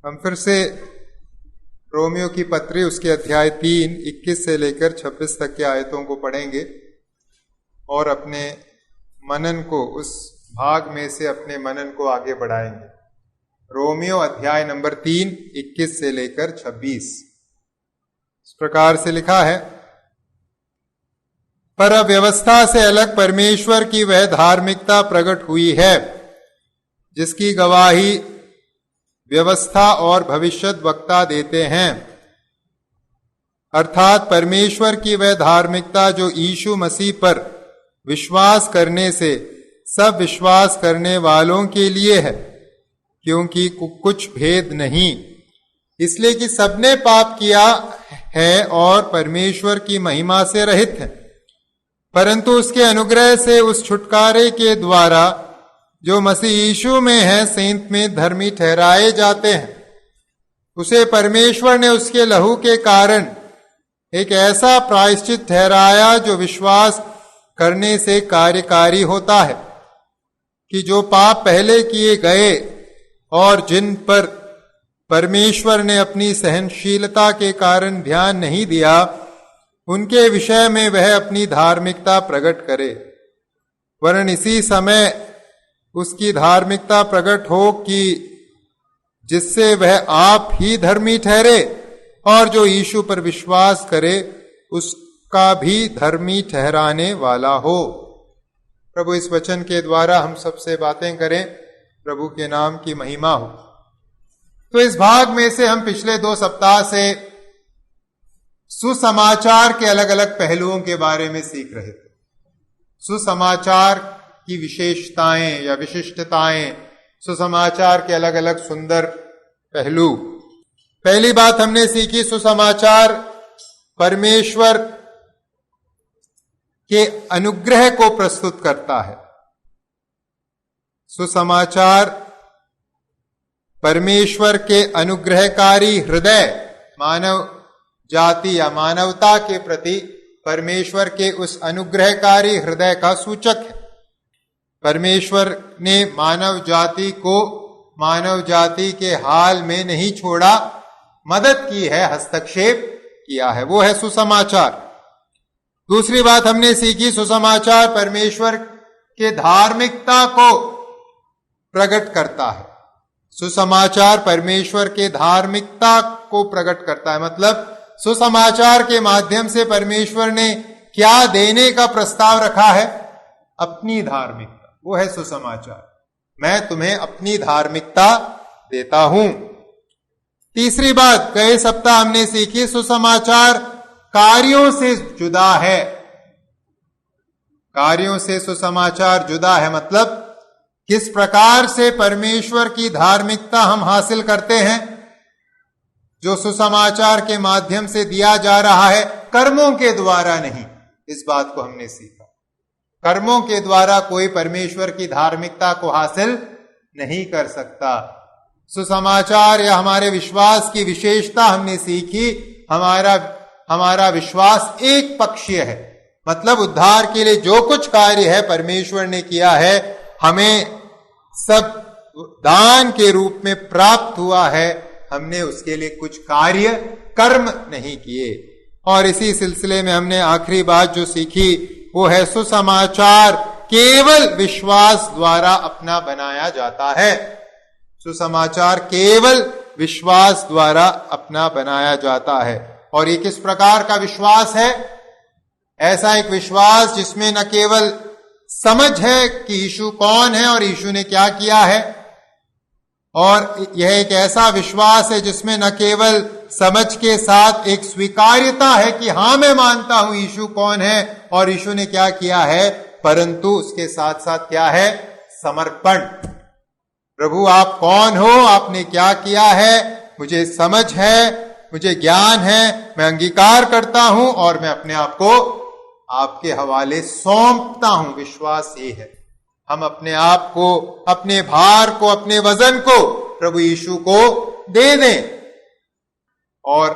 हम फिर से रोमियो की पत्री उसके अध्याय 3, 21 से लेकर 26 तक के आयतों को पढ़ेंगे और अपने मनन को उस भाग में से अपने मनन को आगे बढ़ाएंगे। रोमियो अध्याय नंबर 3, 21 से लेकर 26 इस प्रकार से लिखा है, पर अब व्यवस्था से अलग परमेश्वर की वह धार्मिकता प्रकट हुई है जिसकी गवाही व्यवस्था और भविष्यद् वक्ता देते हैं, अर्थात परमेश्वर की वह धार्मिकता जो यीशु मसीह पर विश्वास करने से सब विश्वास करने वालों के लिए है, क्योंकि कुछ भेद नहीं, इसलिए कि सबने पाप किया है और परमेश्वर की महिमा से रहित है, परंतु उसके अनुग्रह से उस छुटकारे के द्वारा जो मसीह यीशु में है सेंत में धर्मी ठहराए जाते हैं। उसे परमेश्वर ने उसके लहू के कारण एक ऐसा प्रायश्चित ठहराया जो विश्वास करने से कार्यकारी होता है, कि जो पाप पहले किए गए और जिन पर परमेश्वर ने अपनी सहनशीलता के कारण ध्यान नहीं दिया, उनके विषय में वह अपनी धार्मिकता प्रकट करे, वरन इसी समय उसकी धार्मिकता प्रकट हो कि जिससे वह आप ही धर्मी ठहरे और जो यीशु पर विश्वास करे उसका भी धर्मी ठहराने वाला हो। प्रभु इस वचन के द्वारा हम सबसे बातें करें, प्रभु के नाम की महिमा हो। तो इस भाग में से हम पिछले 2 सप्ताह से सुसमाचार के अलग अलग पहलुओं के बारे में सीख रहे थे। सुसमाचार की विशेषताएं या विशिष्टताएं, सुसमाचार के अलग अलग सुंदर पहलू। पहली बात हमने सीखी, सुसमाचार परमेश्वर के अनुग्रह को प्रस्तुत करता है। सुसमाचार परमेश्वर के अनुग्रहकारी हृदय, मानव जाति या मानवता के प्रति परमेश्वर के उस अनुग्रहकारी हृदय का सूचक है। परमेश्वर ने मानव जाति को मानव जाति के हाल में नहीं छोड़ा, मदद की है, हस्तक्षेप किया है, वो है सुसमाचार। दूसरी बात हमने सीखी, सुसमाचार परमेश्वर के धार्मिकता को प्रकट करता है। सुसमाचार परमेश्वर के धार्मिकता को प्रकट करता है, मतलब सुसमाचार के माध्यम से परमेश्वर ने क्या देने का प्रस्ताव रखा है? अपनी धार्मिकता, वो है सुसमाचार। मैं तुम्हें अपनी धार्मिकता देता हूं। तीसरी बात गए सप्ताह हमने सीखी, सुसमाचार कार्यों से जुदा है। कार्यों से सुसमाचार जुदा है, मतलब किस प्रकार से परमेश्वर की धार्मिकता हम हासिल करते हैं, जो सुसमाचार के माध्यम से दिया जा रहा है, कर्मों के द्वारा नहीं। इस बात को हमने सीखा, कर्मों के द्वारा कोई परमेश्वर की धार्मिकता को हासिल नहीं कर सकता। सुसमाचार या हमारे विश्वास की विशेषता हमने सीखी, हमारा विश्वास एक पक्षीय है, मतलब उद्धार के लिए जो कुछ कार्य है परमेश्वर ने किया है, हमें सब दान के रूप में प्राप्त हुआ है, हमने उसके लिए कुछ कार्य कर्म नहीं किए। और इसी सिलसिले में हमने आखिरी बात जो सीखी वो है, सुसमाचार केवल विश्वास द्वारा अपना बनाया जाता है। सुसमाचार केवल विश्वास द्वारा अपना बनाया जाता है। और ये किस प्रकार का विश्वास है? ऐसा एक विश्वास जिसमें न केवल समझ है कि यीशु कौन है और यीशु ने क्या किया है, और यह एक ऐसा विश्वास है जिसमें न केवल समझ के साथ एक स्वीकार्यता है कि हां मैं मानता हूं यीशु कौन है और यीशु ने क्या किया है, परंतु उसके साथ साथ क्या है? समर्पण। प्रभु आप कौन हो, आपने क्या किया है, मुझे समझ है, मुझे ज्ञान है, मैं अंगीकार करता हूं और मैं अपने आप को आपके हवाले सौंपता हूं। विश्वास ये है, हम अपने आप को, अपने भार को, अपने वजन को प्रभु यीशु को दे दें और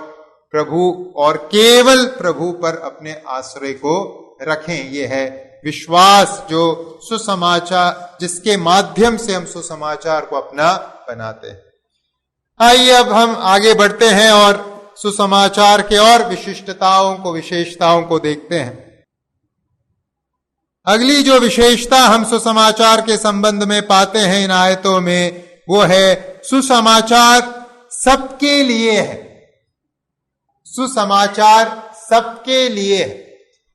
प्रभु और केवल प्रभु पर अपने आश्रय को रखें। यह है विश्वास जो सुसमाचार, जिसके माध्यम से हम सुसमाचार को अपना बनाते हैं। आइए अब हम आगे बढ़ते हैं और सुसमाचार के और विशेषताओं को देखते हैं। अगली जो विशेषता हम सुसमाचार के संबंध में पाते हैं इन आयतों में, वो है सुसमाचार सबके लिए है। सुसमाचार सबके लिए है,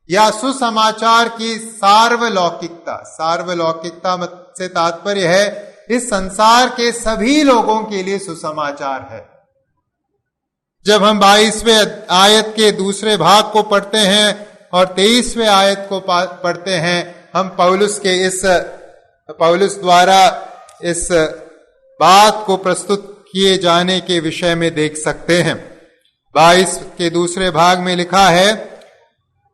या सुसमाचार की सार्वलौकिकता। सार्वलौकिकता से तात्पर्य है इस संसार के सभी लोगों के लिए सुसमाचार है। जब हम 22वें आयत के दूसरे भाग को पढ़ते हैं और 23वें आयत को पढ़ते हैं, हम पौलुस द्वारा इस बात को प्रस्तुत किए जाने के विषय में देख सकते हैं। 22 के दूसरे भाग में लिखा है,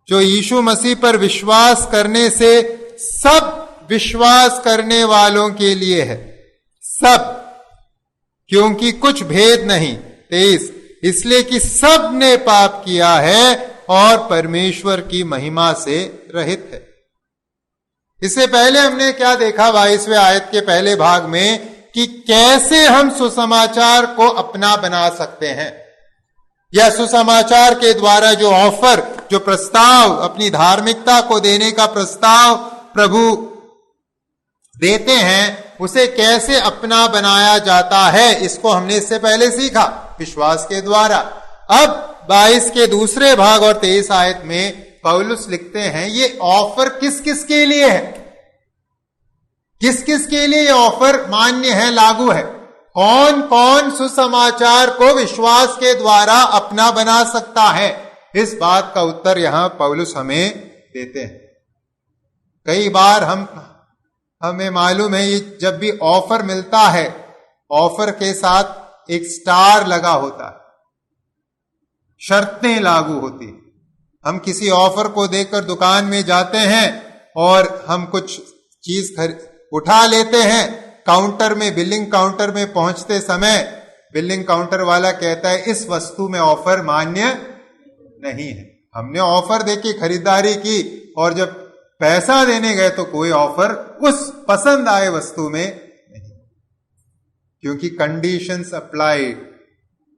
जो यीशु मसीह पर विश्वास करने से सब विश्वास करने वालों के लिए है। सब, क्योंकि कुछ भेद नहीं। 23, इसलिए कि सब ने पाप किया है और परमेश्वर की महिमा से रहित है। इससे पहले हमने क्या देखा 22वें आयत के पहले भाग में, कि कैसे हम सुसमाचार को अपना बना सकते हैं, या सुसमाचार के द्वारा जो ऑफर, जो प्रस्ताव, अपनी धार्मिकता को देने का प्रस्ताव प्रभु देते हैं, उसे कैसे अपना बनाया जाता है। इसको हमने इससे पहले सीखा विश्वास के द्वारा। अब 22 के दूसरे भाग और 23 आयत में पौलुस लिखते हैं, ये ऑफर किस किस के लिए है, किस किस के लिए ये ऑफर मान्य है, लागू है। कौन कौन सुसमाचार को विश्वास के द्वारा अपना बना सकता है, इस बात का उत्तर यहां पौलुस हमें देते हैं। कई बार हमें मालूम है, ये जब भी ऑफर मिलता है, ऑफर के साथ एक स्टार लगा होता है, शर्तें लागू होती। हम किसी ऑफर को देखकर दुकान में जाते हैं और हम कुछ चीज उठा लेते हैं। काउंटर में, बिलिंग काउंटर में पहुंचते समय बिलिंग काउंटर वाला कहता है, इस वस्तु में ऑफर मान्य नहीं है। हमने ऑफर देके खरीदारी की और जब पैसा देने गए तो कोई ऑफर उस पसंद आए वस्तु में नहीं, क्योंकि कंडीशंस अप्लाइड,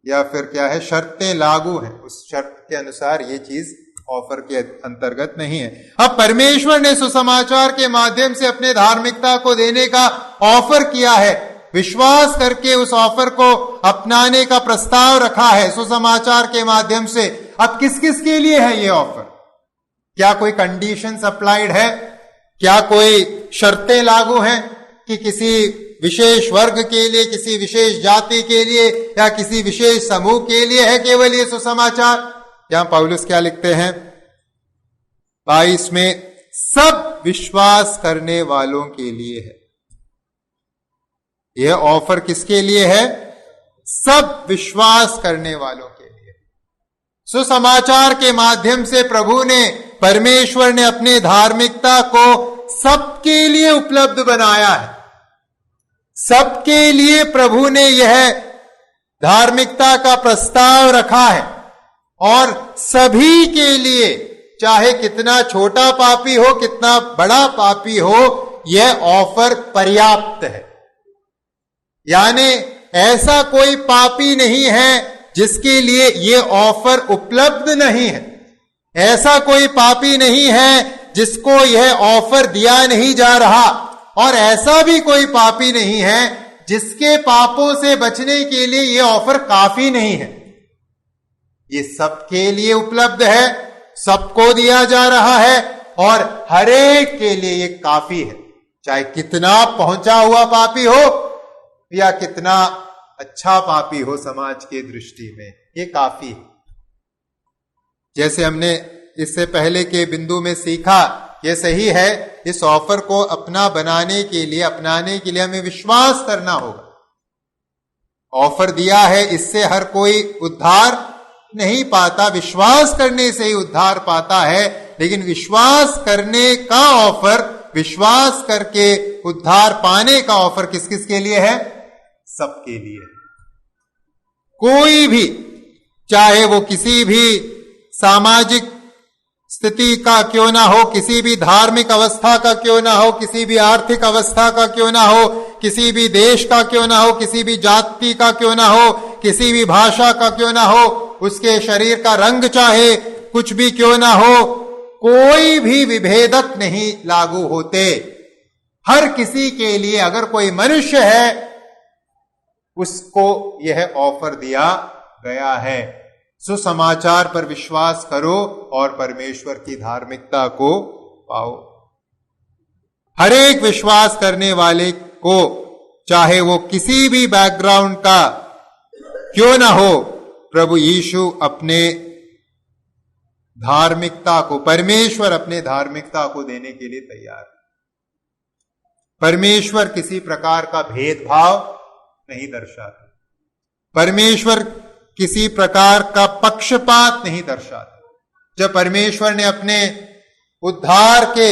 या फिर क्या है, शर्तें लागू हैं। उस शर्त के अनुसार ये चीज ऑफर के अंतर्गत नहीं है। अब परमेश्वर ने सुसमाचार के माध्यम से अपने धार्मिकता को देने का ऑफर किया है, विश्वास करके उस ऑफर को अपनाने का प्रस्ताव रखा है सुसमाचार के माध्यम से। अब किस किस के लिए है ये ऑफर? क्या कोई कंडीशंस अप्लाइड है? क्या कोई शर्तें लागू हैं कि किसी विशेष वर्ग के लिए, किसी विशेष जाति के लिए, या किसी विशेष समूह के लिए है केवल ये सुसमाचार? यहां पौलुस क्या लिखते हैं 22 में, सब विश्वास करने वालों के लिए है। यह ऑफर किसके लिए है? सब विश्वास करने वालों के लिए। सुसमाचार के माध्यम से प्रभु ने, परमेश्वर ने अपने धार्मिकता को सबके लिए उपलब्ध बनाया है। सबके लिए प्रभु ने यह धार्मिकता का प्रस्ताव रखा है, और सभी के लिए, चाहे कितना छोटा पापी हो, कितना बड़ा पापी हो, यह ऑफर पर्याप्त है। यानी ऐसा कोई पापी नहीं है जिसके लिए यह ऑफर उपलब्ध नहीं है। ऐसा कोई पापी नहीं है जिसको यह ऑफर दिया नहीं जा रहा, और ऐसा भी कोई पापी नहीं है जिसके पापों से बचने के लिए यह ऑफर काफी नहीं है। ये सबके लिए उपलब्ध है, सबको दिया जा रहा है, और हर एक के लिए ये काफी है। चाहे कितना पहुंचा हुआ पापी हो या कितना अच्छा पापी हो समाज के दृष्टि में, ये काफी है। जैसे हमने इससे पहले के बिंदु में सीखा, ये सही है, इस ऑफर को अपनाने के लिए हमें विश्वास करना होगा। ऑफर दिया है, इससे हर कोई उद्धार नहीं पाता, विश्वास करने से ही उद्धार पाता है। लेकिन विश्वास करने का ऑफर, विश्वास करके उद्धार पाने का ऑफर किस किस के लिए है? सबके लिए। कोई भी, चाहे वो किसी भी सामाजिक स्थिति का क्यों ना हो, किसी भी धार्मिक अवस्था का क्यों ना हो, किसी भी आर्थिक अवस्था का क्यों ना हो, किसी भी देश का क्यों ना हो, किसी भी जाति का क्यों ना हो, किसी भी भाषा का क्यों ना हो, उसके शरीर का रंग चाहे कुछ भी क्यों ना हो, कोई भी विभेदक नहीं लागू होते। हर किसी के लिए अगर कोई मनुष्य है उसको यह ऑफर दिया गया है, सुसमाचार पर विश्वास करो और परमेश्वर की धार्मिकता को पाओ। हर एक विश्वास करने वाले को, चाहे वो किसी भी बैकग्राउंड का क्यों ना हो, प्रभु यीशु अपने धार्मिकता को, परमेश्वर अपने धार्मिकता को देने के लिए तैयार है। परमेश्वर किसी प्रकार का भेदभाव नहीं दर्शाते, परमेश्वर किसी प्रकार का पक्षपात नहीं दर्शाते। जब परमेश्वर ने अपने उद्धार के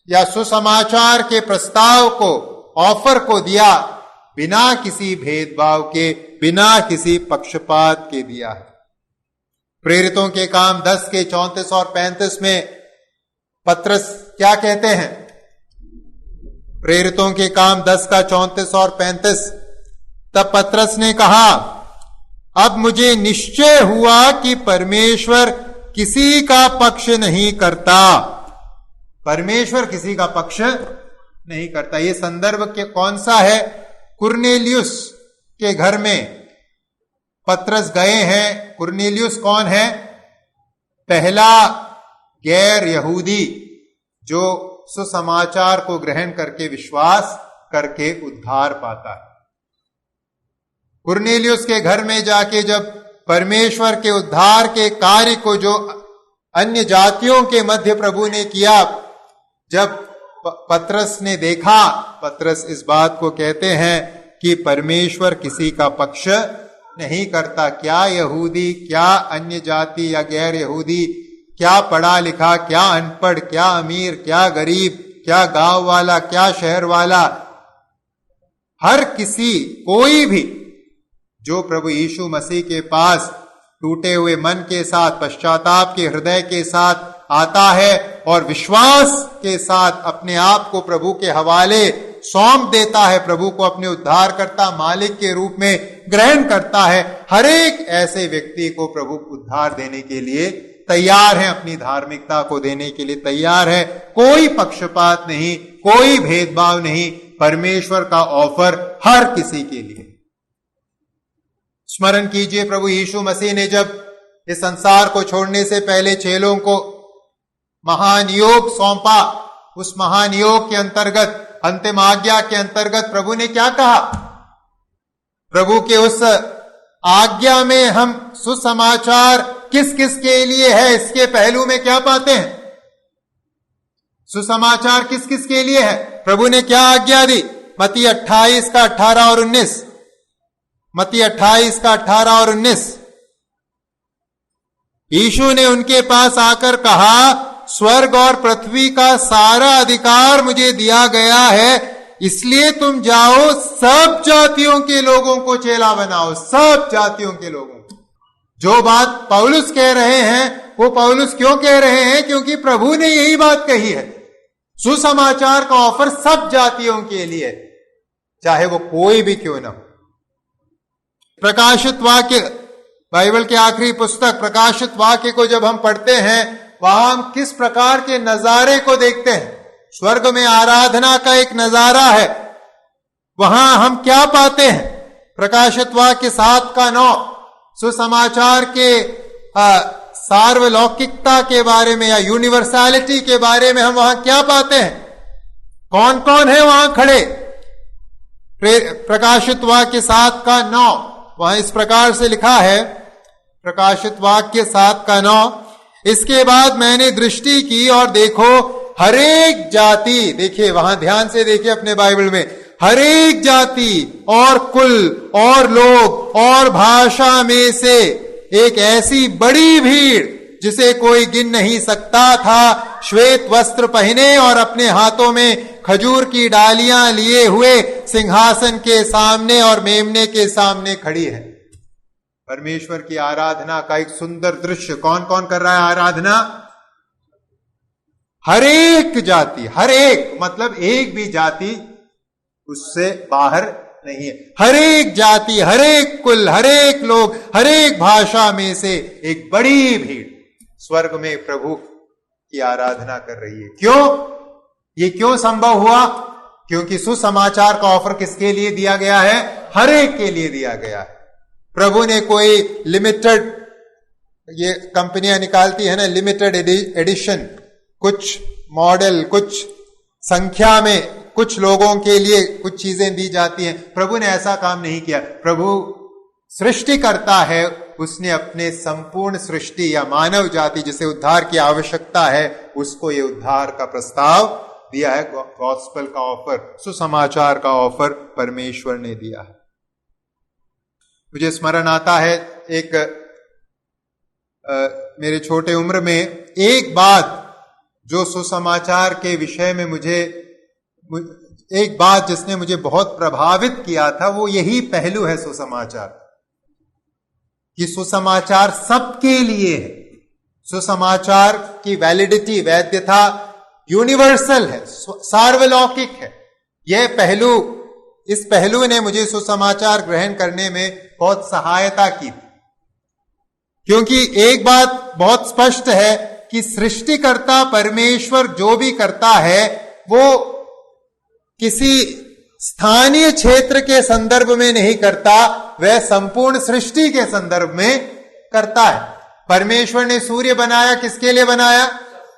या सुसमाचार के प्रस्ताव को, ऑफर को दिया, बिना किसी भेदभाव के, बिना किसी पक्षपात के दिया है। प्रेरितों के काम 10 के 34 और 35 में पत्रस क्या कहते हैं? प्रेरितों के काम 10 का 34 और 35, तब पत्रस ने कहा, अब मुझे निश्चय हुआ कि परमेश्वर किसी का पक्ष नहीं करता। परमेश्वर किसी का पक्ष नहीं करता। यह संदर्भ के कौन सा है? कुरनेलियुस के घर में पत्रस गए हैं। कुरनेलियुस कौन है? पहला गैर यहूदी जो सुसमाचार को ग्रहण करके, विश्वास करके उद्धार पाता है। कुरनेलियुस के घर में जाके जब परमेश्वर के उद्धार के कार्य को, जो अन्य जातियों के मध्य प्रभु ने किया, जब पत्रस ने देखा, पत्रस इस बात को कहते हैं कि परमेश्वर किसी का पक्ष नहीं करता। क्या यहूदी, क्या अन्य जाति या गैर यहूदी, क्या पढ़ा लिखा, क्या अनपढ़, क्या अमीर, क्या गरीब, क्या गांव वाला, क्या शहर वाला, हर किसी, कोई भी जो प्रभु यीशु मसीह के पास टूटे हुए मन के साथ, पश्चाताप के हृदय के साथ आता है और विश्वास के साथ अपने आप को प्रभु के हवाले सौंप देता है, प्रभु को अपने उद्धारकर्ता, मालिक के रूप में ग्रहण करता है, हर एक ऐसे व्यक्ति को प्रभु उद्धार देने के लिए तैयार है, अपनी धार्मिकता को देने के लिए तैयार है। कोई पक्षपात नहीं, कोई भेदभाव नहीं, परमेश्वर का ऑफर हर किसी के लिए। स्मरण कीजिए, प्रभु यीशु मसीह ने जब इस संसार को छोड़ने से पहले चेलों को महान योग सौंपा, उस महान योग के अंतर्गत, अंतिम आज्ञा के अंतर्गत प्रभु ने क्या कहा? प्रभु के उस आज्ञा में हम सुसमाचार किस किस के लिए है, इसके पहलू में क्या पाते हैं? सुसमाचार किस किस के लिए है? प्रभु ने क्या आज्ञा दी? मत्ती 28 का 18 और 19, मत्ती 28 का 18 और 19। यीशु ने उनके पास आकर कहा, स्वर्ग और पृथ्वी का सारा अधिकार मुझे दिया गया है, इसलिए तुम जाओ, सब जातियों के लोगों को चेला बनाओ, सब जातियों के लोगों को। जो बात पौलुस कह रहे हैं, वो पौलुस क्यों कह रहे हैं? क्योंकि प्रभु ने यही बात कही है। सुसमाचार का ऑफर सब जातियों के लिए, चाहे वो कोई भी क्यों ना हो। प्रकाशित वाक्य, बाइबल के आखिरी पुस्तक प्रकाशित वाक्य को जब हम पढ़ते हैं, वहां हम किस प्रकार के नजारे को देखते हैं? स्वर्ग में आराधना का एक नजारा है। वहां हम क्या पाते हैं? प्रकाशित वाक्य 7 का 9, सुसमाचार के सार्वलौकिकता के बारे में या यूनिवर्सैलिटी के बारे में हम वहां क्या पाते हैं? कौन कौन है वहां खड़े? प्रकाशित वाक्य 7 का 9, वहां इस प्रकार से लिखा है, प्रकाशित वाक्य 7 का 9, इसके बाद मैंने दृष्टि की और देखो, हर एक जाति, देखिए वहां ध्यान से देखिए अपने बाइबल में, हर एक जाति और कुल और लोग और भाषा में से एक ऐसी बड़ी भीड़ जिसे कोई गिन नहीं सकता था, श्वेत वस्त्र पहने और अपने हाथों में खजूर की डालियां लिए हुए सिंहासन के सामने और मेमने के सामने खड़ी है। परमेश्वर की आराधना का एक सुंदर दृश्य। कौन कौन कर रहा है आराधना? हर एक जाति, हर एक मतलब एक भी जाति उससे बाहर नहीं है। हर एक जाति, हर एक कुल, हर एक लोग, हर एक भाषा में से एक बड़ी भीड़ स्वर्ग में प्रभु की आराधना कर रही है। क्यों? ये क्यों संभव हुआ? क्योंकि सुसमाचार का ऑफर किसके लिए दिया गया है? हर एक के लिए दिया गया है। प्रभु ने कोई लिमिटेड, ये कंपनियां निकालती है ना लिमिटेड एडिशन, कुछ मॉडल, कुछ संख्या में कुछ लोगों के लिए कुछ चीजें दी जाती हैं। प्रभु ने ऐसा काम नहीं किया। प्रभु सृष्टि करता है, उसने अपने संपूर्ण सृष्टि या मानव जाति जिसे उद्धार की आवश्यकता है उसको ये उद्धार का प्रस्ताव दिया है। गॉस्पेल का ऑफर, सुसमाचार का ऑफर परमेश्वर ने दिया है। मुझे स्मरण आता है एक मेरे छोटे उम्र में एक बात जो सुसमाचार के विषय में मुझे एक बात जिसने मुझे बहुत प्रभावित किया था, वो यही पहलू है सुसमाचार कि सुसमाचार सबके लिए है। सुसमाचार की वैलिडिटी, वैधता यूनिवर्सल है, सार्वलौकिक है। यह पहलू, इस पहलू ने मुझे सुसमाचार ग्रहण करने में बहुत सहायता की, क्योंकि एक बात बहुत स्पष्ट है कि सृष्टिकर्ता परमेश्वर जो भी करता है वो किसी स्थानीय क्षेत्र के संदर्भ में नहीं करता, वह संपूर्ण सृष्टि के संदर्भ में करता है। परमेश्वर ने सूर्य बनाया, किसके लिए बनाया?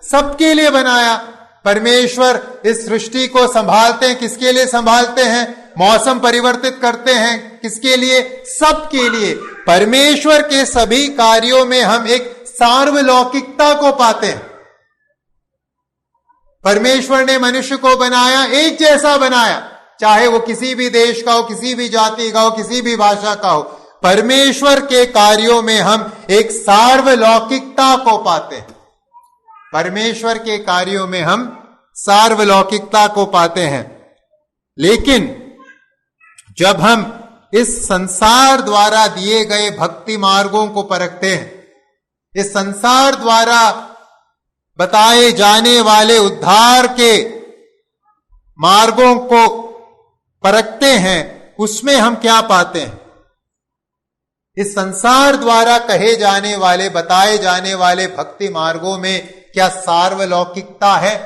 सबके लिए बनाया। परमेश्वर इस सृष्टि को संभालते हैं, किसके लिए संभालते हैं? मौसम परिवर्तित करते हैं, किसके लिए? सबके लिए। परमेश्वर के सभी कार्यों में हम एक सार्वलौकिकता को पाते हैं। परमेश्वर ने मनुष्य को बनाया, एक जैसा बनाया, चाहे वो किसी भी देश का हो, किसी भी जाति का हो, किसी भी भाषा का हो। परमेश्वर के कार्यों में हम एक सार्वलौकिकता को पाते हैं। परमेश्वर के कार्यों में हम सार्वलौकिकता को पाते हैं। लेकिन जब हम इस संसार द्वारा दिए गए भक्ति मार्गों को परखते हैं, इस संसार द्वारा बताए जाने वाले उद्धार के मार्गों को परखते हैं, उसमें हम क्या पाते हैं? इस संसार द्वारा कहे जाने वाले, बताए जाने वाले भक्ति मार्गों में क्या सार्वलौकिकता है?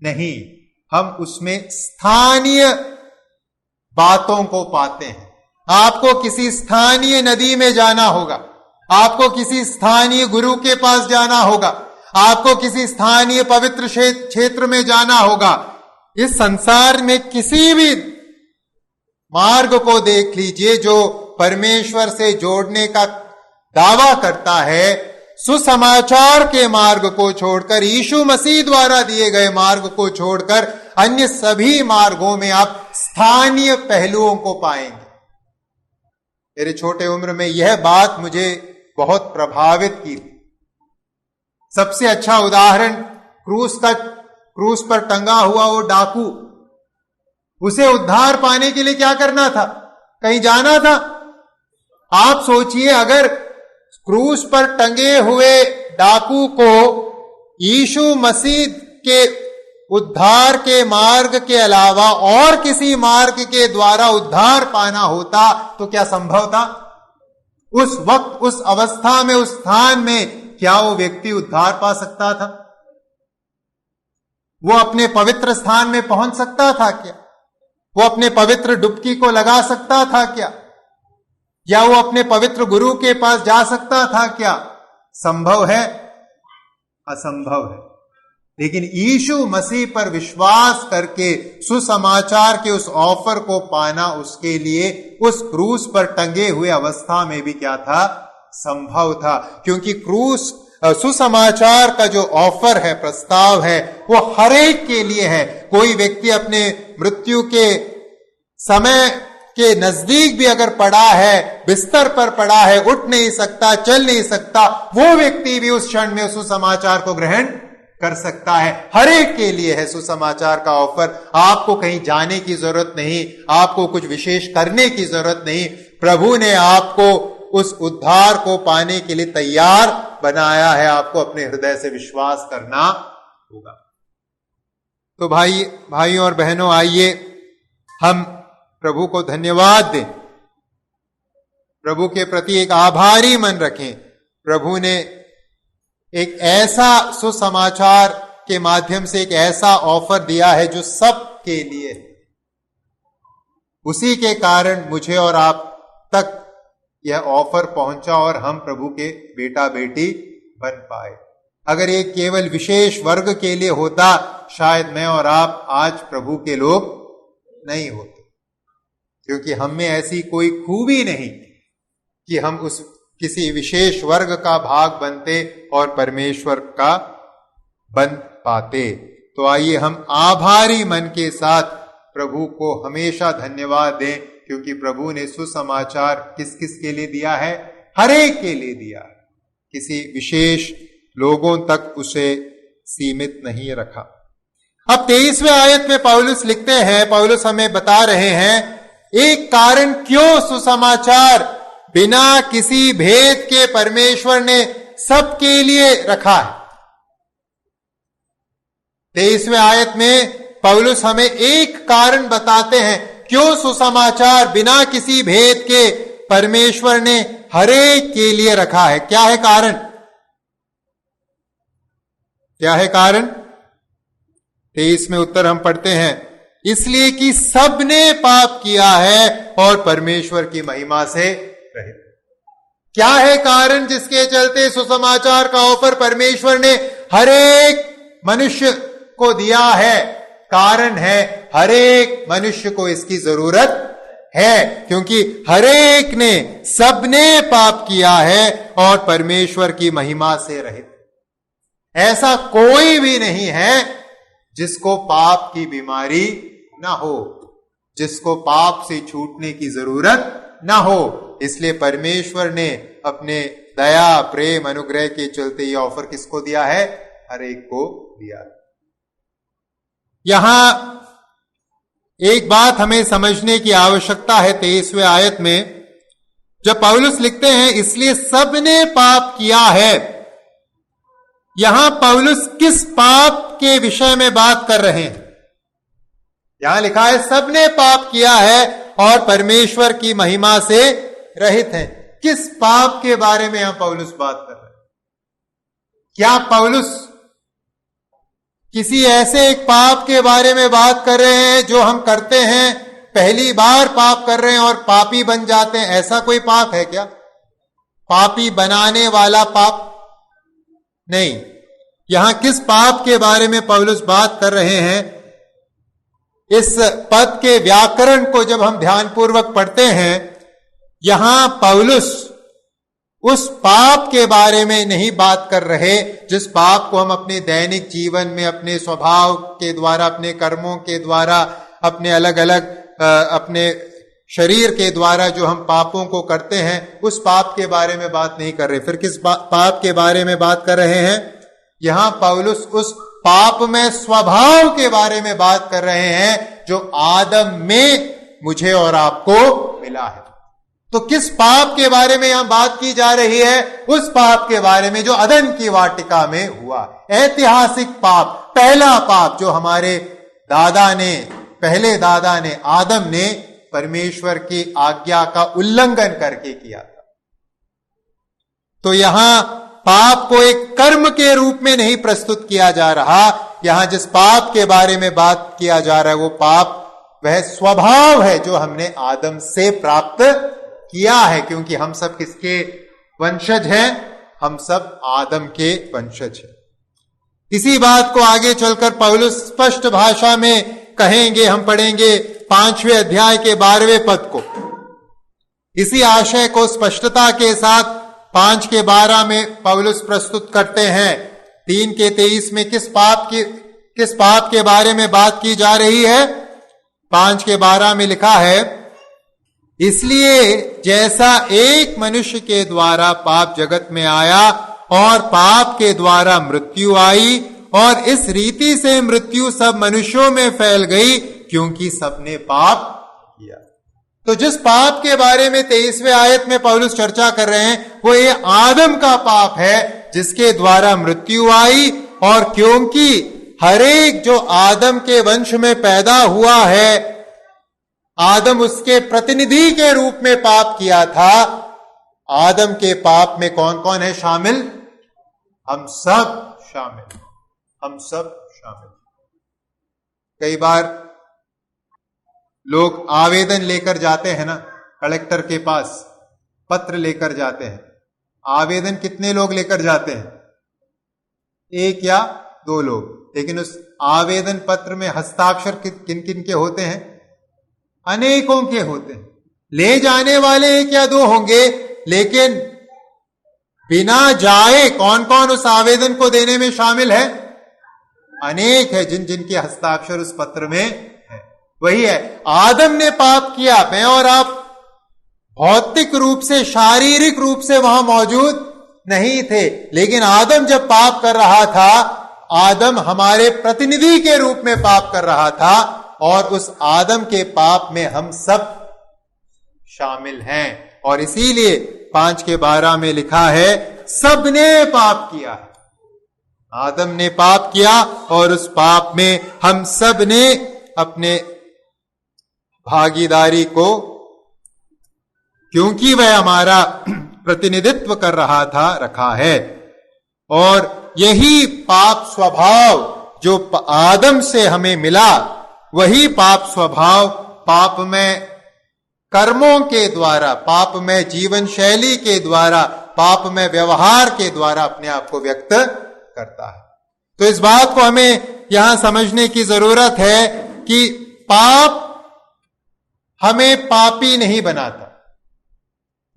नहीं, हम उसमें स्थानीय बातों को पाते हैं। आपको किसी स्थानीय नदी में जाना होगा, आपको किसी स्थानीय गुरु के पास जाना होगा, आपको किसी स्थानीय पवित्र क्षेत्र में जाना होगा। इस संसार में किसी भी मार्ग को देख लीजिए जो परमेश्वर से जोड़ने का दावा करता है, सुसमाचार के मार्ग को छोड़कर, यीशु मसीह द्वारा दिए गए मार्ग को छोड़कर अन्य सभी मार्गों में आप स्थानीय पहलुओं को पाएंगे। मेरे छोटे उम्र में यह बात मुझे बहुत प्रभावित की। सबसे अच्छा उदाहरण क्रूस पर टंगा हुआ वो डाकू, उसे उद्धार पाने के लिए क्या करना था? कहीं जाना था। आप सोचिए, अगर क्रूस पर टंगे हुए डाकू को यीशु मसीह के उद्धार के मार्ग के अलावा और किसी मार्ग के द्वारा उद्धार पाना होता तो क्या संभव था? उस वक्त, उस अवस्था में, उस स्थान में क्या वो व्यक्ति उद्धार पा सकता था? वो अपने पवित्र स्थान में पहुंच सकता था क्या? वो अपने पवित्र डुबकी को लगा सकता था क्या? या वो अपने पवित्र गुरु के पास जा सकता था क्या? संभव है? असंभव है। लेकिन यीशु मसीह पर विश्वास करके सुसमाचार के उस ऑफर को पाना उसके लिए उस क्रूस पर टंगे हुए अवस्था में भी क्या था? संभव था। क्योंकि क्रूस, सुसमाचार का जो ऑफर है, प्रस्ताव है, वो हर एक के लिए है। कोई व्यक्ति अपने मृत्यु के समय के नजदीक भी अगर पड़ा है, बिस्तर पर पड़ा है, उठ नहीं सकता, चल नहीं सकता, वो व्यक्ति भी उस क्षण में सुसमाचार को ग्रहण कर सकता है। हर एक के लिए है सुसमाचार का ऑफर। आपको कहीं जाने की जरूरत नहीं, आपको कुछ विशेष करने की जरूरत नहीं। प्रभु ने आपको उस उद्धार को पाने के लिए तैयार बनाया है। आपको अपने हृदय से विश्वास करना होगा। तो भाई और बहनों, आइए हम प्रभु को धन्यवाद दें, प्रभु के प्रति एक आभारी मन रखें। प्रभु ने एक ऐसा सुसमाचार के माध्यम से एक ऐसा ऑफर दिया है जो सबके लिए है। उसी के कारण मुझे और आप तक यह ऑफर पहुंचा और हम प्रभु के बेटा बेटी बन पाए। अगर ये केवल विशेष वर्ग के लिए होता, शायद मैं और आप आज प्रभु के लोग नहीं होते, क्योंकि हम में ऐसी कोई खूबी नहीं कि हम उस किसी विशेष वर्ग का भाग बनते और परमेश्वर का बन पाते। तो आइए हम आभारी मन के साथ प्रभु को हमेशा धन्यवाद दें, क्योंकि प्रभु ने सुसमाचार किस किस के लिए दिया है? हर एक के लिए दिया, किसी विशेष लोगों तक उसे सीमित नहीं रखा। अब 23वें आयत में पौलुस लिखते हैं, पौलुस हमें बता रहे हैं एक कारण क्यों सुसमाचार बिना किसी भेद के परमेश्वर ने सबके लिए रखा है। 23वें आयत में पौलुस हमें एक कारण बताते हैं क्यों सुसमाचार बिना किसी भेद के परमेश्वर ने हरेक के लिए रखा है। क्या है कारण? क्या है कारण? 23 में उत्तर हम पढ़ते हैं, इसलिए कि सबने पाप किया है और परमेश्वर की महिमा से रहित। क्या है कारण जिसके चलते सुसमाचार का ऑफर परमेश्वर ने हरेक मनुष्य को दिया है? कारण है हरेक मनुष्य को इसकी जरूरत है, क्योंकि हरेक ने, सबने पाप किया है और परमेश्वर की महिमा से रहित। ऐसा कोई भी नहीं है जिसको पाप की बीमारी ना हो, जिसको पाप से छूटने की जरूरत ना हो। इसलिए परमेश्वर ने अपने दया, प्रेम, अनुग्रह के चलते यह ऑफर किसको दिया है? हर एक को दिया है। यहां एक बात हमें समझने की आवश्यकता है। 23वें आयत में जब पौलुस लिखते हैं इसलिए सबने पाप किया है, यहां पौलुस किस पाप के विषय में बात कर रहे हैं? यहां लिखा है सबने पाप किया है और परमेश्वर की महिमा से रहित हैं। किस पाप के बारे में यहां पौलुस बात कर रहे हैं? क्या पौलुस किसी ऐसे एक पाप के बारे में बात कर रहे हैं जो हम करते हैं, पहली बार पाप कर रहे हैं और पापी बन जाते हैं? ऐसा कोई पाप है क्या? पापी बनाने वाला पाप नहीं। यहां किस पाप के बारे में पौलुस बात कर रहे हैं? इस पद के व्याकरण को जब हम ध्यानपूर्वक पढ़ते हैं, यहां पौलुस उस पाप के बारे में नहीं बात कर रहे जिस पाप को हम अपने दैनिक जीवन में अपने स्वभाव के द्वारा, अपने कर्मों के द्वारा, अपने अलग अलग अपने शरीर के द्वारा जो हम पापों को करते हैं, उस पाप के बारे में बात नहीं कर रहे। फिर किस पाप के बारे में बात कर रहे हैं? यहां पौलुस उस पाप में स्वभाव के बारे में बात कर रहे हैं जो आदम में मुझे और आपको मिला है। तो किस पाप के बारे में यहां बात की जा रही है? उस पाप के बारे में जो अदन की वाटिका में हुआ, ऐतिहासिक पाप, पहला पाप जो हमारे पहले दादा ने, आदम ने परमेश्वर की आज्ञा का उल्लंघन करके किया था। तो यहां पाप को एक कर्म के रूप में नहीं प्रस्तुत किया जा रहा। यहां जिस पाप के बारे में बात किया जा रहा है वो पाप वह स्वभाव है जो हमने आदम से प्राप्त किया है, क्योंकि हम सब किसके वंशज हैं? हम सब आदम के वंशज हैं। इसी बात को आगे चलकर पौलुस स्पष्ट भाषा में कहेंगे। हम पढ़ेंगे 5वें अध्याय के 12वें पद को। इसी आशय को स्पष्टता के साथ 5 के 12 में पौलुस प्रस्तुत करते हैं। 3 के 23 में किस पाप के बारे में बात की जा रही है? 5 के 12 में लिखा है, इसलिए जैसा एक मनुष्य के द्वारा पाप जगत में आया और पाप के द्वारा मृत्यु आई, और इस रीति से मृत्यु सब मनुष्यों में फैल गई क्योंकि सबने पाप किया। तो जिस पाप के बारे में 23वें आयत में पौलुस चर्चा कर रहे हैं वो ये आदम का पाप है जिसके द्वारा मृत्यु आई। और क्योंकि हरेक जो आदम के वंश में पैदा हुआ है, आदम उसके प्रतिनिधि के रूप में पाप किया था। आदम के पाप में कौन कौन है शामिल? हम सब शामिल, हम सब शामिल। कई बार लोग आवेदन लेकर जाते हैं ना कलेक्टर के पास, पत्र लेकर जाते हैं। आवेदन कितने लोग लेकर जाते हैं? एक या दो लोग। लेकिन उस आवेदन पत्र में हस्ताक्षर किन किन के होते हैं? अनेकों के होते हैं। ले जाने वाले एक या दो होंगे, लेकिन बिना जाए कौन कौन उस आवेदन को देने में शामिल है? अनेक है जिन जिनके हस्ताक्षर उस पत्र में है। वही है, आदम ने पाप किया। मैं और आप भौतिक रूप से, शारीरिक रूप से वहां मौजूद नहीं थे, लेकिन आदम जब पाप कर रहा था, आदम हमारे प्रतिनिधि के रूप में पाप कर रहा था, और उस आदम के पाप में हम सब शामिल हैं। और इसीलिए 5:12 में लिखा है सबने पाप किया है। आदम ने पाप किया और उस पाप में हम सब ने अपने भागीदारी को, क्योंकि वह हमारा प्रतिनिधित्व कर रहा था, रखा है। और यही पाप स्वभाव जो आदम से हमें मिला, वही पाप स्वभाव पाप में कर्मों के द्वारा, पाप में जीवन शैली के द्वारा, पाप में व्यवहार के द्वारा अपने आप को व्यक्त करता है। तो इस बात को हमें यहां समझने की जरूरत है कि पाप हमें पापी नहीं बनाता।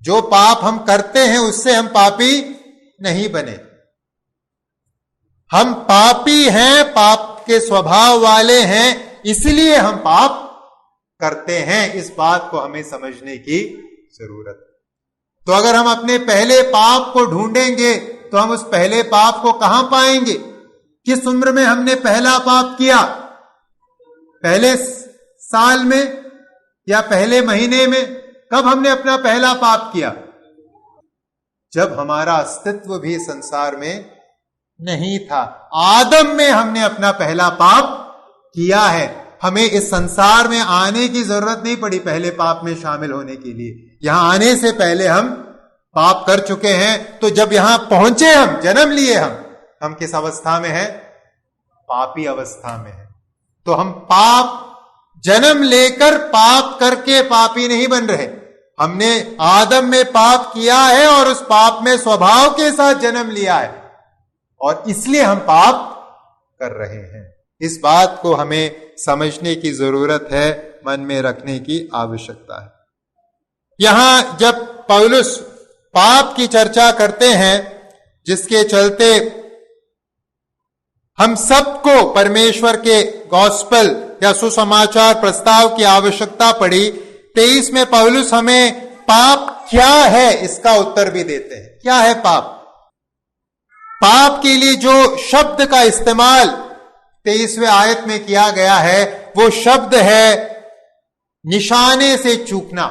जो पाप हम करते हैं उससे हम पापी नहीं बने। हम पापी हैं, पाप के स्वभाव वाले हैं, इसलिए हम पाप करते हैं। इस बात को हमें समझने की जरूरत है। तो अगर हम अपने पहले पाप को ढूंढेंगे तो हम उस पहले पाप को कहां पाएंगे? किस उम्र में हमने पहला पाप किया? पहले साल में या पहले महीने में? कब हमने अपना पहला पाप किया? जब हमारा अस्तित्व भी संसार में नहीं था। आदम में हमने अपना पहला पाप किया है। हमें इस संसार में आने की जरूरत नहीं पड़ी पहले पाप में शामिल होने के लिए। यहां आने से पहले हम पाप कर चुके हैं। तो जब यहां पहुंचे, हम जन्म लिए, हम किस अवस्था में हैं? पापी अवस्था में हैं। तो हम पाप जन्म लेकर पाप करके पापी नहीं बन रहे। हमने आदम में पाप किया है और उस पाप में स्वभाव के साथ जन्म लिया है, और इसलिए हम पाप कर रहे हैं। इस बात को हमें समझने की जरूरत है, मन में रखने की आवश्यकता है। यहां जब पौलुस पाप की चर्चा करते हैं, जिसके चलते हम सबको परमेश्वर के गॉस्पेल या सुसमाचार प्रस्ताव की आवश्यकता पड़ी, 23 में पौलुस हमें पाप क्या है इसका उत्तर भी देते हैं। क्या है पाप? पाप के लिए जो शब्द का इस्तेमाल 23वें आयत में किया गया है, वो शब्द है निशाने से चूकना।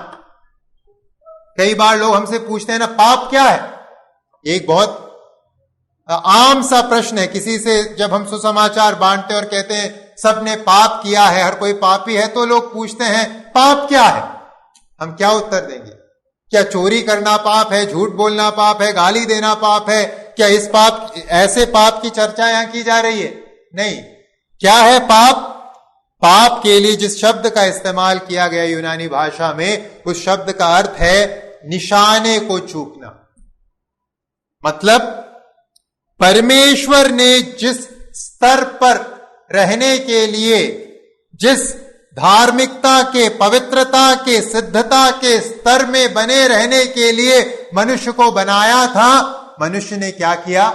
कई बार लोग हमसे पूछते हैं ना, पाप क्या है? एक बहुत आम सा प्रश्न है। किसी से जब हम सुसमाचार बांटते और कहते हैं सबने पाप किया है, हर कोई पापी है, तो लोग पूछते हैं पाप क्या है? हम क्या उत्तर देंगे? क्या चोरी करना पाप है? झूठ बोलना पाप है? गाली देना पाप है? क्या इस पाप, ऐसे पाप की चर्चा यहां की जा रही है? नहीं। क्या है पाप? पाप के लिए जिस शब्द का इस्तेमाल किया गया यूनानी भाषा में, उस शब्द का अर्थ है निशाने को चूकना। मतलब परमेश्वर ने जिस स्तर पर रहने के लिए, जिस धार्मिकता के, पवित्रता के, सिद्धता के स्तर में बने रहने के लिए मनुष्य को बनाया था, मनुष्य ने क्या किया?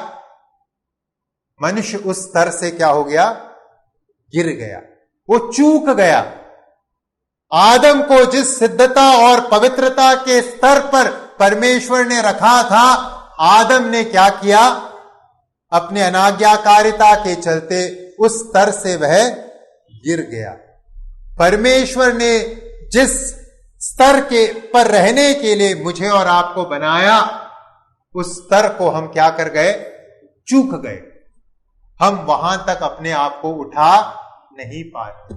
मनुष्य उस स्तर से क्या हो गया? गिर गया, वो चूक गया। आदम को जिस सिद्धता और पवित्रता के स्तर पर परमेश्वर ने रखा था, आदम ने क्या किया? अपने अनाज्ञाकारिता के चलते उस स्तर से वह गिर गया। परमेश्वर ने जिस स्तर के पर रहने के लिए मुझे और आपको बनाया, उस स्तर को हम क्या कर गए? चूक गए। हम वहां तक अपने आप को उठा नहीं पाए।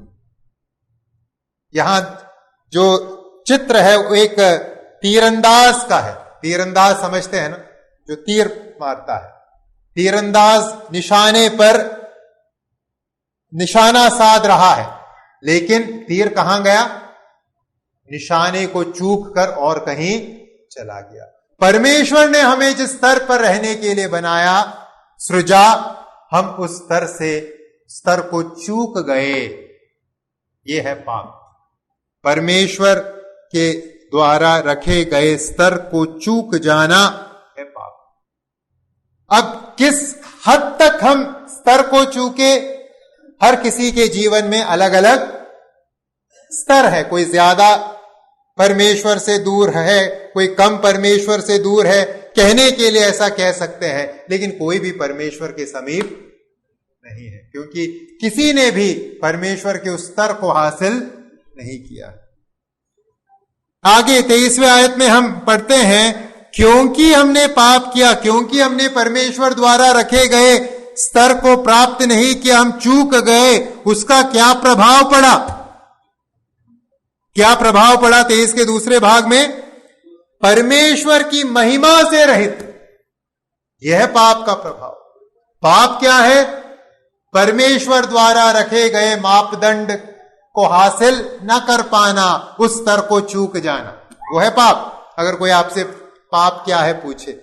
यहां जो चित्र है वो एक तीरंदाज का है। तीरंदाज समझते हैं ना, जो तीर मारता है। तीरंदाज निशाने पर निशाना साध रहा है, लेकिन तीर कहां गया? निशाने को चूक कर और कहीं चला गया। परमेश्वर ने हमें जिस स्तर पर रहने के लिए बनाया, सृजा, हम उस स्तर को चूक गए। यह है पाप। परमेश्वर के द्वारा रखे गए स्तर को चूक जाना है पाप। अब किस हद तक हम स्तर को चूके? हर किसी के जीवन में अलग अलग स्तर है। कोई ज्यादा परमेश्वर से दूर है, कोई कम परमेश्वर से दूर है। कहने के लिए ऐसा कह सकते हैं, लेकिन कोई भी परमेश्वर के समीप नहीं है, क्योंकि किसी ने भी परमेश्वर के उस स्तर को हासिल नहीं किया। आगे 23वें आयत में हम पढ़ते हैं, क्योंकि हमने पाप किया, क्योंकि हमने परमेश्वर द्वारा रखे गए स्तर को प्राप्त नहीं किया, हम चूक गए। उसका क्या प्रभाव पड़ा? क्या प्रभाव पड़ा? 23 के दूसरे भाग में, परमेश्वर की महिमा से रहित। यह पाप का प्रभाव। पाप क्या है? परमेश्वर द्वारा रखे गए मापदंड को हासिल न कर पाना, उस स्तर को चूक जाना, वो है पाप। अगर कोई आपसे पाप क्या है पूछे,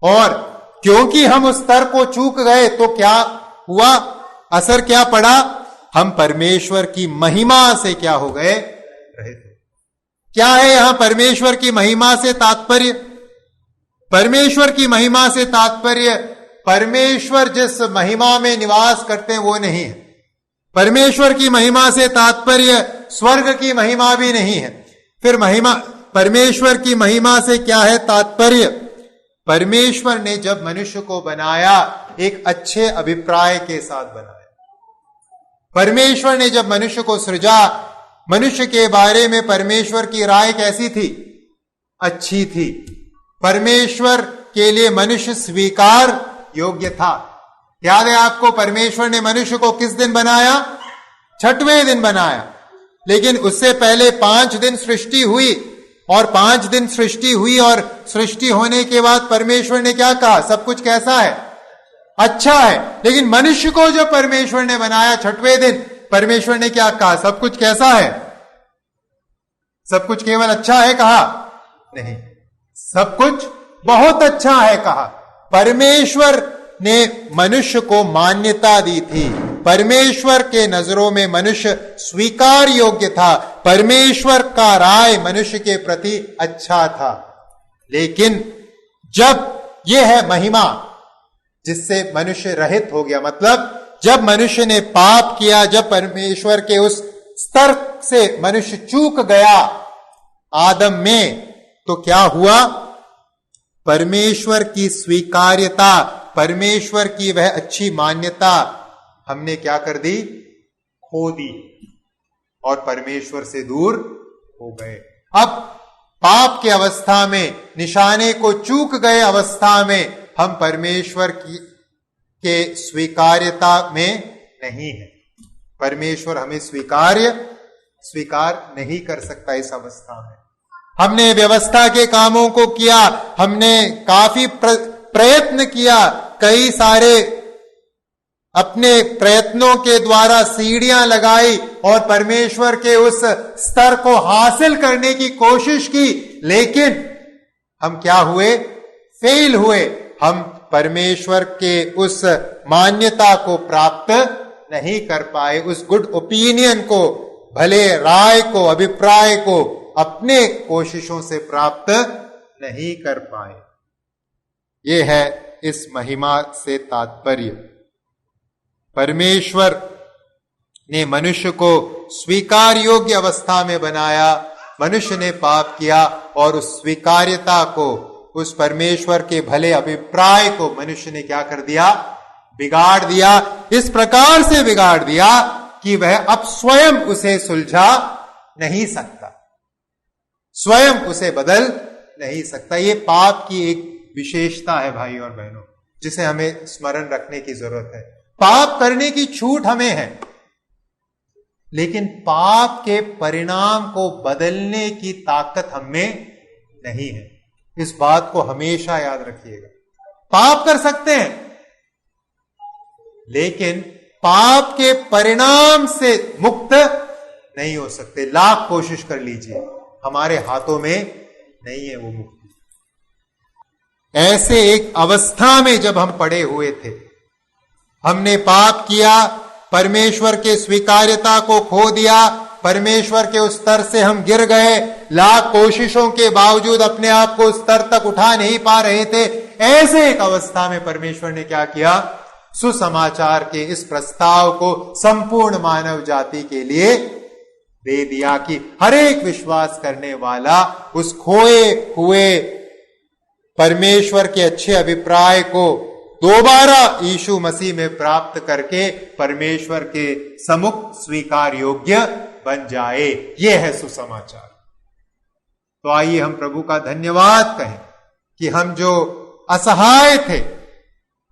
और क्योंकि हम उस स्तर को चूक गए तो क्या हुआ? असर क्या पड़ा? हम परमेश्वर की महिमा से क्या हो गए? रहित। क्या है यहां परमेश्वर की महिमा से तात्पर्य? परमेश्वर की महिमा से तात्पर्य परमेश्वर जिस महिमा में निवास करते हैं वो नहीं है। परमेश्वर की महिमा से तात्पर्य स्वर्ग की महिमा भी नहीं है। फिर महिमा, परमेश्वर की महिमा से क्या है तात्पर्य? परमेश्वर ने जब मनुष्य को बनाया, एक अच्छे अभिप्राय के साथ बनाया। परमेश्वर ने जब मनुष्य को सृजा, मनुष्य के बारे में परमेश्वर की राय कैसी थी? अच्छी थी। परमेश्वर के लिए मनुष्य स्वीकार योग्य था। याद है आपको, परमेश्वर ने मनुष्य को किस दिन बनाया? 6वें दिन बनाया। लेकिन उससे पहले 5 दिन सृष्टि हुई, और 5 दिन सृष्टि हुई, और सृष्टि होने के बाद परमेश्वर ने क्या कहा? सब कुछ कैसा है? अच्छा है। लेकिन मनुष्य को जो परमेश्वर ने बनाया 6वें दिन, परमेश्वर ने क्या कहा? सब कुछ कैसा है? सब कुछ केवल अच्छा है कहा? नहीं, सब कुछ बहुत अच्छा है कहा। परमेश्वर ने मनुष्य को मान्यता दी थी। परमेश्वर के नजरों में मनुष्य स्वीकार योग्य था। परमेश्वर का राय मनुष्य के प्रति अच्छा था। लेकिन जब यह है महिमा जिससे मनुष्य रहित हो गया, मतलब जब मनुष्य ने पाप किया, जब परमेश्वर के उस स्तर से मनुष्य चूक गया आदम में, तो क्या हुआ? परमेश्वर की स्वीकार्यता, परमेश्वर की वह अच्छी मान्यता हमने क्या कर दी? खो दी, और परमेश्वर से दूर हो गए। अब पाप की अवस्था में, निशाने को चूक गए अवस्था में, हम परमेश्वर की के स्वीकार्यता में नहीं है। परमेश्वर हमें स्वीकार नहीं कर सकता इस अवस्था में। हमने व्यवस्था के कामों को किया, हमने काफी प्रयत्न किया, कई सारे अपने प्रयत्नों के द्वारा सीढ़ियां लगाई और परमेश्वर के उस स्तर को हासिल करने की कोशिश की, लेकिन हम क्या हुए? फेल हुए। हम परमेश्वर के उस मान्यता को प्राप्त नहीं कर पाए, उस गुड ओपिनियन को, भले राय को, अभिप्राय को अपने कोशिशों से प्राप्त नहीं कर पाए। यह है इस महिमा से तात्पर्य। परमेश्वर ने मनुष्य को स्वीकार योग्य अवस्था में बनाया, मनुष्य ने पाप किया और उस स्वीकार्यता को, उस परमेश्वर के भले अभिप्राय को मनुष्य ने क्या कर दिया? बिगाड़ दिया। इस प्रकार से बिगाड़ दिया कि वह अब स्वयं उसे सुलझा नहीं सकता। स्वयं उसे बदल नहीं सकता। ये पाप की एक विशेषता है भाई और बहनों, जिसे हमें स्मरण रखने की जरूरत है। पाप करने की छूट हमें है, लेकिन पाप के परिणाम को बदलने की ताकत हमें नहीं है। इस बात को हमेशा याद रखिएगा। पाप कर सकते हैं, लेकिन पाप के परिणाम से मुक्त नहीं हो सकते। लाख कोशिश कर लीजिए, हमारे हाथों में नहीं है वो मुक्ति। ऐसे एक अवस्था में जब हम पड़े हुए थे, हमने पाप किया, परमेश्वर के स्वीकार्यता को खो दिया, परमेश्वर के उस स्तर से हम गिर गए, लाख कोशिशों के बावजूद अपने आप को उस स्तर तक उठा नहीं पा रहे थे। ऐसे एक अवस्था में परमेश्वर ने क्या किया? सुसमाचार के इस प्रस्ताव को संपूर्ण मानव जाति के लिए दे दिया कि हर एक विश्वास करने वाला उस खोए हुए परमेश्वर के अच्छे अभिप्राय को दोबारा यीशु मसीह में प्राप्त करके परमेश्वर के सम्मुख स्वीकार योग्य बन जाए। यह है सुसमाचार। तो आइए हम प्रभु का धन्यवाद कहें कि हम जो असहाय थे,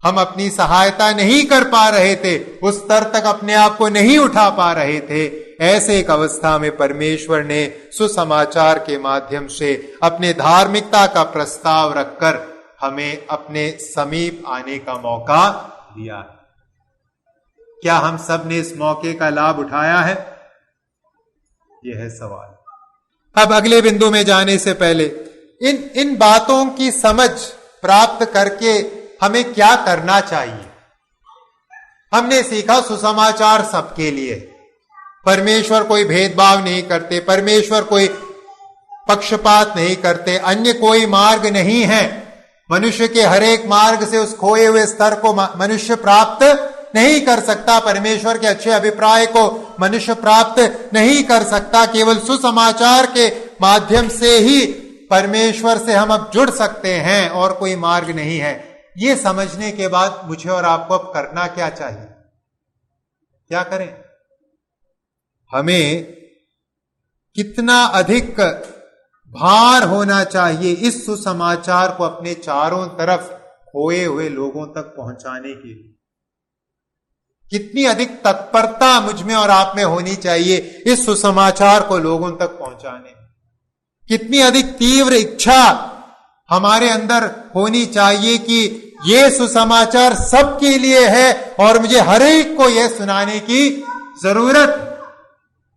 हम अपनी सहायता नहीं कर पा रहे थे, उस स्तर तक अपने आप को नहीं उठा पा रहे थे, ऐसे एक अवस्था में परमेश्वर ने सुसमाचार के माध्यम से अपने धार्मिकता का प्रस्ताव रखकर हमें अपने समीप आने का मौका दिया है। क्या हम सब ने इस मौके का लाभ उठाया है? यह है सवाल। अब अगले बिंदु में जाने से पहले इन बातों की समझ प्राप्त करके हमें क्या करना चाहिए। हमने सीखा सुसमाचार सबके लिए, परमेश्वर कोई भेदभाव नहीं करते, परमेश्वर कोई पक्षपात नहीं करते, अन्य कोई मार्ग नहीं है। मनुष्य के हर एक मार्ग से उस खोए हुए स्तर को मनुष्य प्राप्त नहीं कर सकता, परमेश्वर के अच्छे अभिप्राय को मनुष्य प्राप्त नहीं कर सकता। केवल सुसमाचार के माध्यम से ही परमेश्वर से हम अब जुड़ सकते हैं और कोई मार्ग नहीं है। ये समझने के बाद मुझे और आपको अब करना क्या चाहिए? क्या करें? हमें कितना अधिक भार होना चाहिए इस सुसमाचार को अपने चारों तरफ खोए हुए लोगों तक पहुंचाने के लिए। कितनी अधिक तत्परता मुझ में और आप में होनी चाहिए इस सुसमाचार को लोगों तक पहुंचाने। कितनी अधिक तीव्र इच्छा हमारे अंदर होनी चाहिए कि ये सुसमाचार सबके लिए है और मुझे हर एक को यह सुनाने की जरूरत।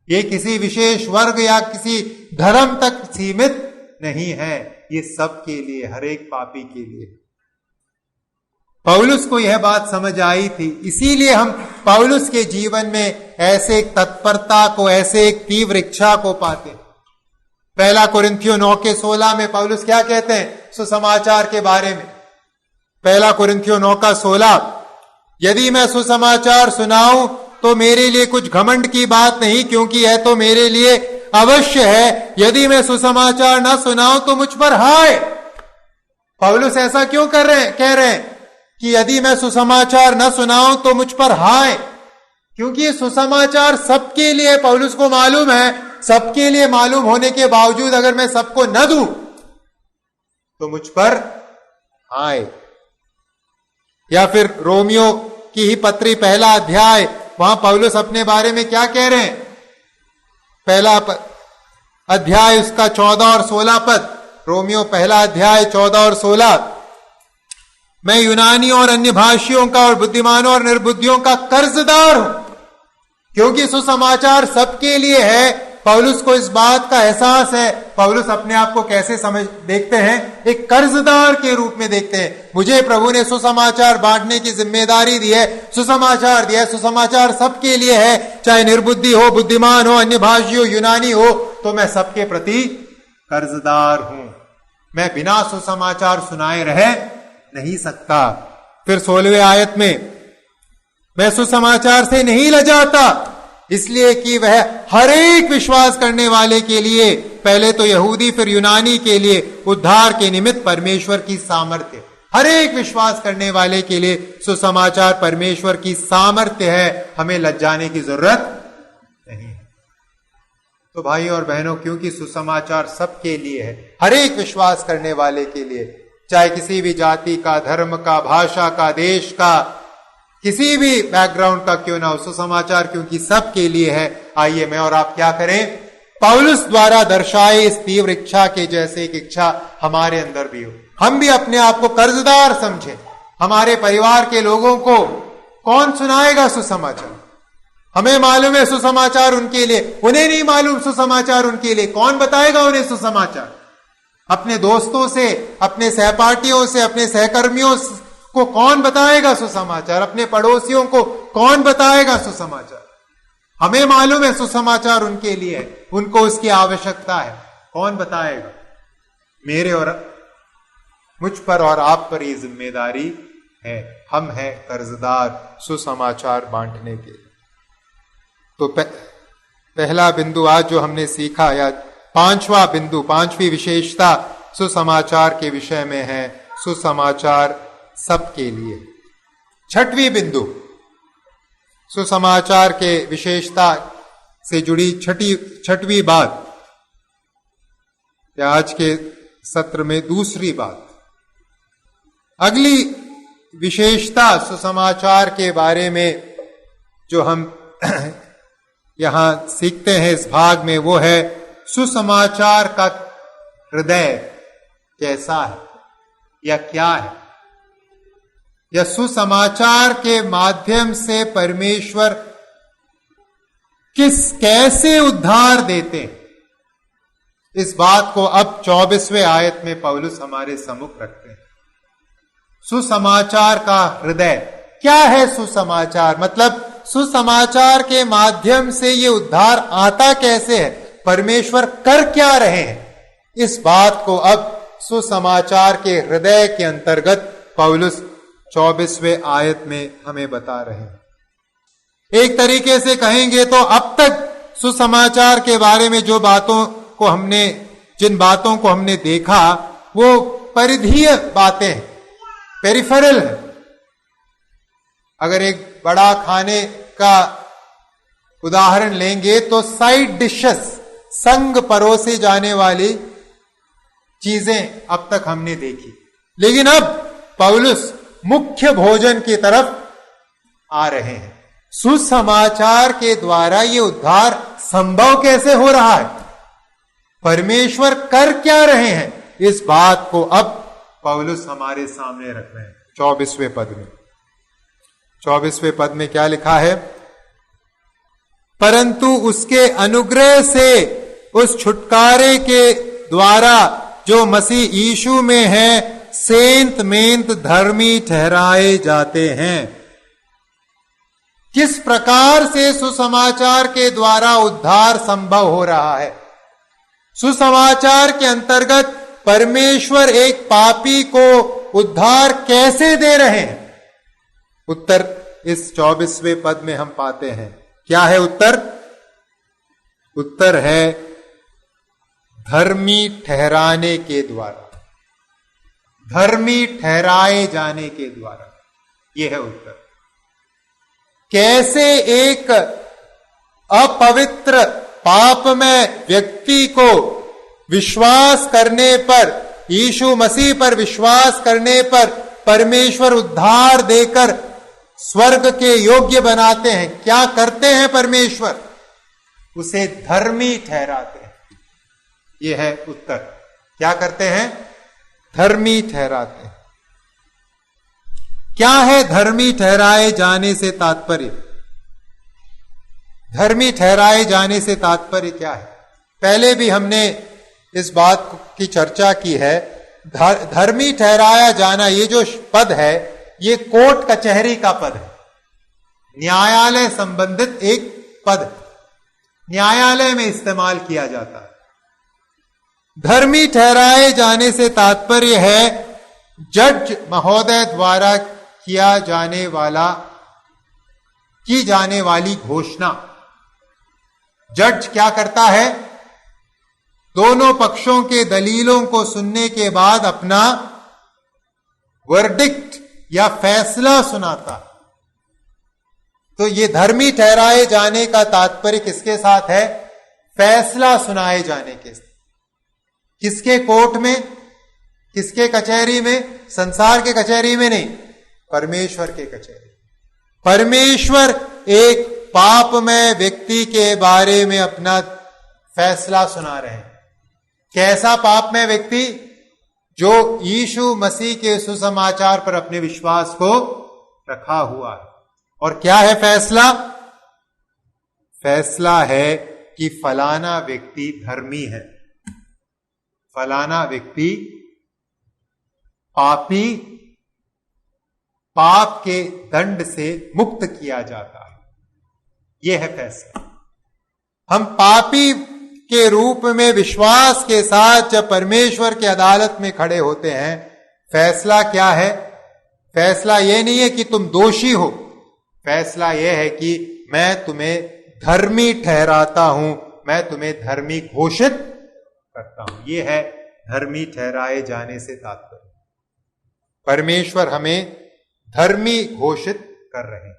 ये किसी विशेष वर्ग या किसी धर्म तक सीमित नहीं है, ये सबके लिए, हर एक पापी के लिए। पौलुस को यह बात समझ आई थी, इसीलिए हम पौलुस के जीवन में ऐसे एक तत्परता को, ऐसे एक तीव्र इच्छा को पाते। पहला कुरिन्थियों 9:16 में पौलुस क्या कहते हैं सुसमाचार के बारे में? पहला कुरिन्थियों 9:16, यदि मैं सुसमाचार सुनाऊं तो मेरे लिए कुछ घमंड की बात नहीं, क्योंकि यह तो मेरे लिए अवश्य है। यदि मैं सुसमाचार न सुनाऊं तो मुझ पर हाय। पौलुस ऐसा क्यों कह रहे हैं कि यदि मैं सुसमाचार न सुनाऊं तो मुझ पर हाय? क्योंकि ये सुसमाचार सबके लिए, पौलुस को मालूम है, सबके लिए मालूम होने के बावजूद अगर मैं सबको न दूं तो मुझ पर हाय। या फिर रोमियो की ही पत्री पहला अध्याय, वहां पौलुस अपने बारे में क्या कह रहे हैं? पहला अध्याय उसका 14 और 16 पद, रोमियो पहला अध्याय 14 और 16, मैं यूनानी और अन्य भाषियों का और बुद्धिमानों और निर्बुद्धियों का कर्जदार हूं। क्योंकि सुसमाचार सबके लिए है, पौलुस को इस बात का एहसास है। पौलुस अपने आप को कैसे देखते हैं? एक कर्जदार के रूप में देखते हैं। मुझे प्रभु ने सुसमाचार बांटने की जिम्मेदारी दी है, सुसमाचार दिया है, सुसमाचार सबके लिए है, चाहे निर्बुद्धि हो, बुद्धिमान हो, अन्य भाषी हो, यूनानी हो, तो मैं सबके प्रति कर्जदार हूं। मैं बिना सुसमाचार सुनाए रह नहीं सकता। फिर 16वें आयत में, मैं सुसमाचार से नहीं लजाता, इसलिए कि वह हर एक विश्वास करने वाले के लिए, पहले तो यहूदी फिर यूनानी के लिए, उद्धार के निमित्त परमेश्वर की सामर्थ्य। हर एक विश्वास करने वाले के लिए सुसमाचार परमेश्वर की सामर्थ्य है, हमें लज्जाने की जरूरत नहीं है। तो भाई और बहनों, क्योंकि सुसमाचार सबके लिए है, हर एक विश्वास करने वाले के लिए, चाहे किसी भी जाति का, धर्म का, भाषा का, देश का, किसी भी बैकग्राउंड का क्यों ना हो, सुसमाचार क्योंकि सबके लिए है। आइए मैं और आप क्या करें, पौलुस द्वारा दर्शाए इस तीव्र इच्छा के जैसे एक इच्छा हमारे अंदर भी हो। हम भी अपने आप को कर्जदार समझें। हमारे परिवार के लोगों को कौन सुनाएगा सुसमाचार? हमें मालूम है सुसमाचार उनके लिए, उन्हें नहीं मालूम सुसमाचार उनके लिए, कौन बताएगा उन्हें सुसमाचार? अपने दोस्तों से, अपने सहपाठियों से, अपने सहकर्मियों को कौन बताएगा सुसमाचार? अपने पड़ोसियों को कौन बताएगा सुसमाचार? हमें मालूम है सुसमाचार उनके लिए है, उनको उसकी आवश्यकता है, कौन बताएगा? मेरे और मुझ पर और आप पर ये जिम्मेदारी है, हम हैं कर्जदार सुसमाचार बांटने के। तो पहला बिंदु आज जो हमने सीखा, या पांचवा बिंदु, पांचवी विशेषता सुसमाचार के विषय में है, सुसमाचार सबके लिए। छठवीं बिंदु, सुसमाचार के विशेषता से जुड़ी छठवीं बात, या आज के सत्र में दूसरी बात। अगली विशेषता सुसमाचार के बारे में जो हम यहां सीखते हैं इस भाग में, वो है सुसमाचार का हृदय कैसा है या क्या है, या सुसमाचार के माध्यम से परमेश्वर कैसे उद्धार देते हैं। इस बात को अब 24वें आयत में पौलुस हमारे सम्मुख रखते हैं। सुसमाचार का हृदय क्या है? सुसमाचार मतलब सुसमाचार के माध्यम से ये उद्धार आता कैसे है, परमेश्वर कर क्या रहे हैं, इस बात को अब सुसमाचार के हृदय के अंतर्गत पौलुस 24वें आयत में हमें बता रहे हैं। एक तरीके से कहेंगे तो अब तक सुसमाचार के बारे में जिन बातों को हमने देखा वो परिधीय बातें हैं, पेरिफेरल है। अगर एक बड़ा खाने का उदाहरण लेंगे तो साइड डिशेस, संग परोसे जाने वाली चीजें अब तक हमने देखी, लेकिन अब पौलुस मुख्य भोजन की तरफ आ रहे हैं। सुसमाचार के द्वारा ये उद्धार संभव कैसे हो रहा है, परमेश्वर कर क्या रहे हैं, इस बात को अब पौलुस हमारे सामने रख रहे हैं। 24वें पद में, 24वें पद में क्या लिखा है? परंतु उसके अनुग्रह से उस छुटकारे के द्वारा जो मसीह यीशु में है, सेंत मेंत धर्मी ठहराए जाते हैं। किस प्रकार से सुसमाचार के द्वारा उद्धार संभव हो रहा है? सुसमाचार के अंतर्गत परमेश्वर एक पापी को उद्धार कैसे दे रहे हैं? उत्तर इस 24वें पद में हम पाते हैं। क्या है उत्तर? उत्तर है धर्मी ठहराने के द्वारा, धर्मी ठहराए जाने के द्वारा, यह है उत्तर। कैसे एक अपवित्र पापमय व्यक्ति को विश्वास करने पर, यीशु मसीह पर विश्वास करने पर परमेश्वर उद्धार देकर स्वर्ग के योग्य बनाते हैं। क्या करते हैं परमेश्वर? उसे धर्मी ठहराते हैं। यह है उत्तर। क्या करते हैं? धर्मी ठहराते हैं। क्या है धर्मी ठहराए जाने से तात्पर्य? धर्मी ठहराए जाने से तात्पर्य क्या है? पहले भी हमने इस बात की चर्चा की है। धर्मी ठहराया जाना, ये जो पद है, ये कोर्ट कचहरी का पद है, न्यायालय संबंधित एक पद है, न्यायालय में इस्तेमाल किया जाता है। धर्मी ठहराए जाने से तात्पर्य है जज महोदय द्वारा की जाने वाली घोषणा। जज क्या करता है? दोनों पक्षों के दलीलों को सुनने के बाद अपना वर्डिक्ट या फैसला सुनाता। तो ये धर्मी ठहराए जाने का तात्पर्य किसके साथ है? फैसला सुनाए जाने के, किसके कोर्ट में, किसके कचहरी में, संसार के कचहरी में नहीं, परमेश्वर के कचहरी। परमेश्वर एक पापमय व्यक्ति के बारे में अपना फैसला सुना रहे हैं। कैसा पापमय व्यक्ति? जो यीशु मसीह के सुसमाचार पर अपने विश्वास को रखा हुआ है। और क्या है फैसला? फैसला है कि फलाना व्यक्ति धर्मी है, फलाना व्यक्ति पापी, पाप के दंड से मुक्त किया जाता है। यह है फैसला। हम पापी के रूप में विश्वास के साथ जब परमेश्वर की अदालत में खड़े होते हैं, फैसला क्या है? फैसला यह नहीं है कि तुम दोषी हो, फैसला यह है कि मैं तुम्हें धर्मी ठहराता हूं, मैं तुम्हें धर्मी घोषित करता हूं। यह है धर्मी ठहराए जाने से तात्पर्य। परमेश्वर हमें धर्मी घोषित कर रहे हैं।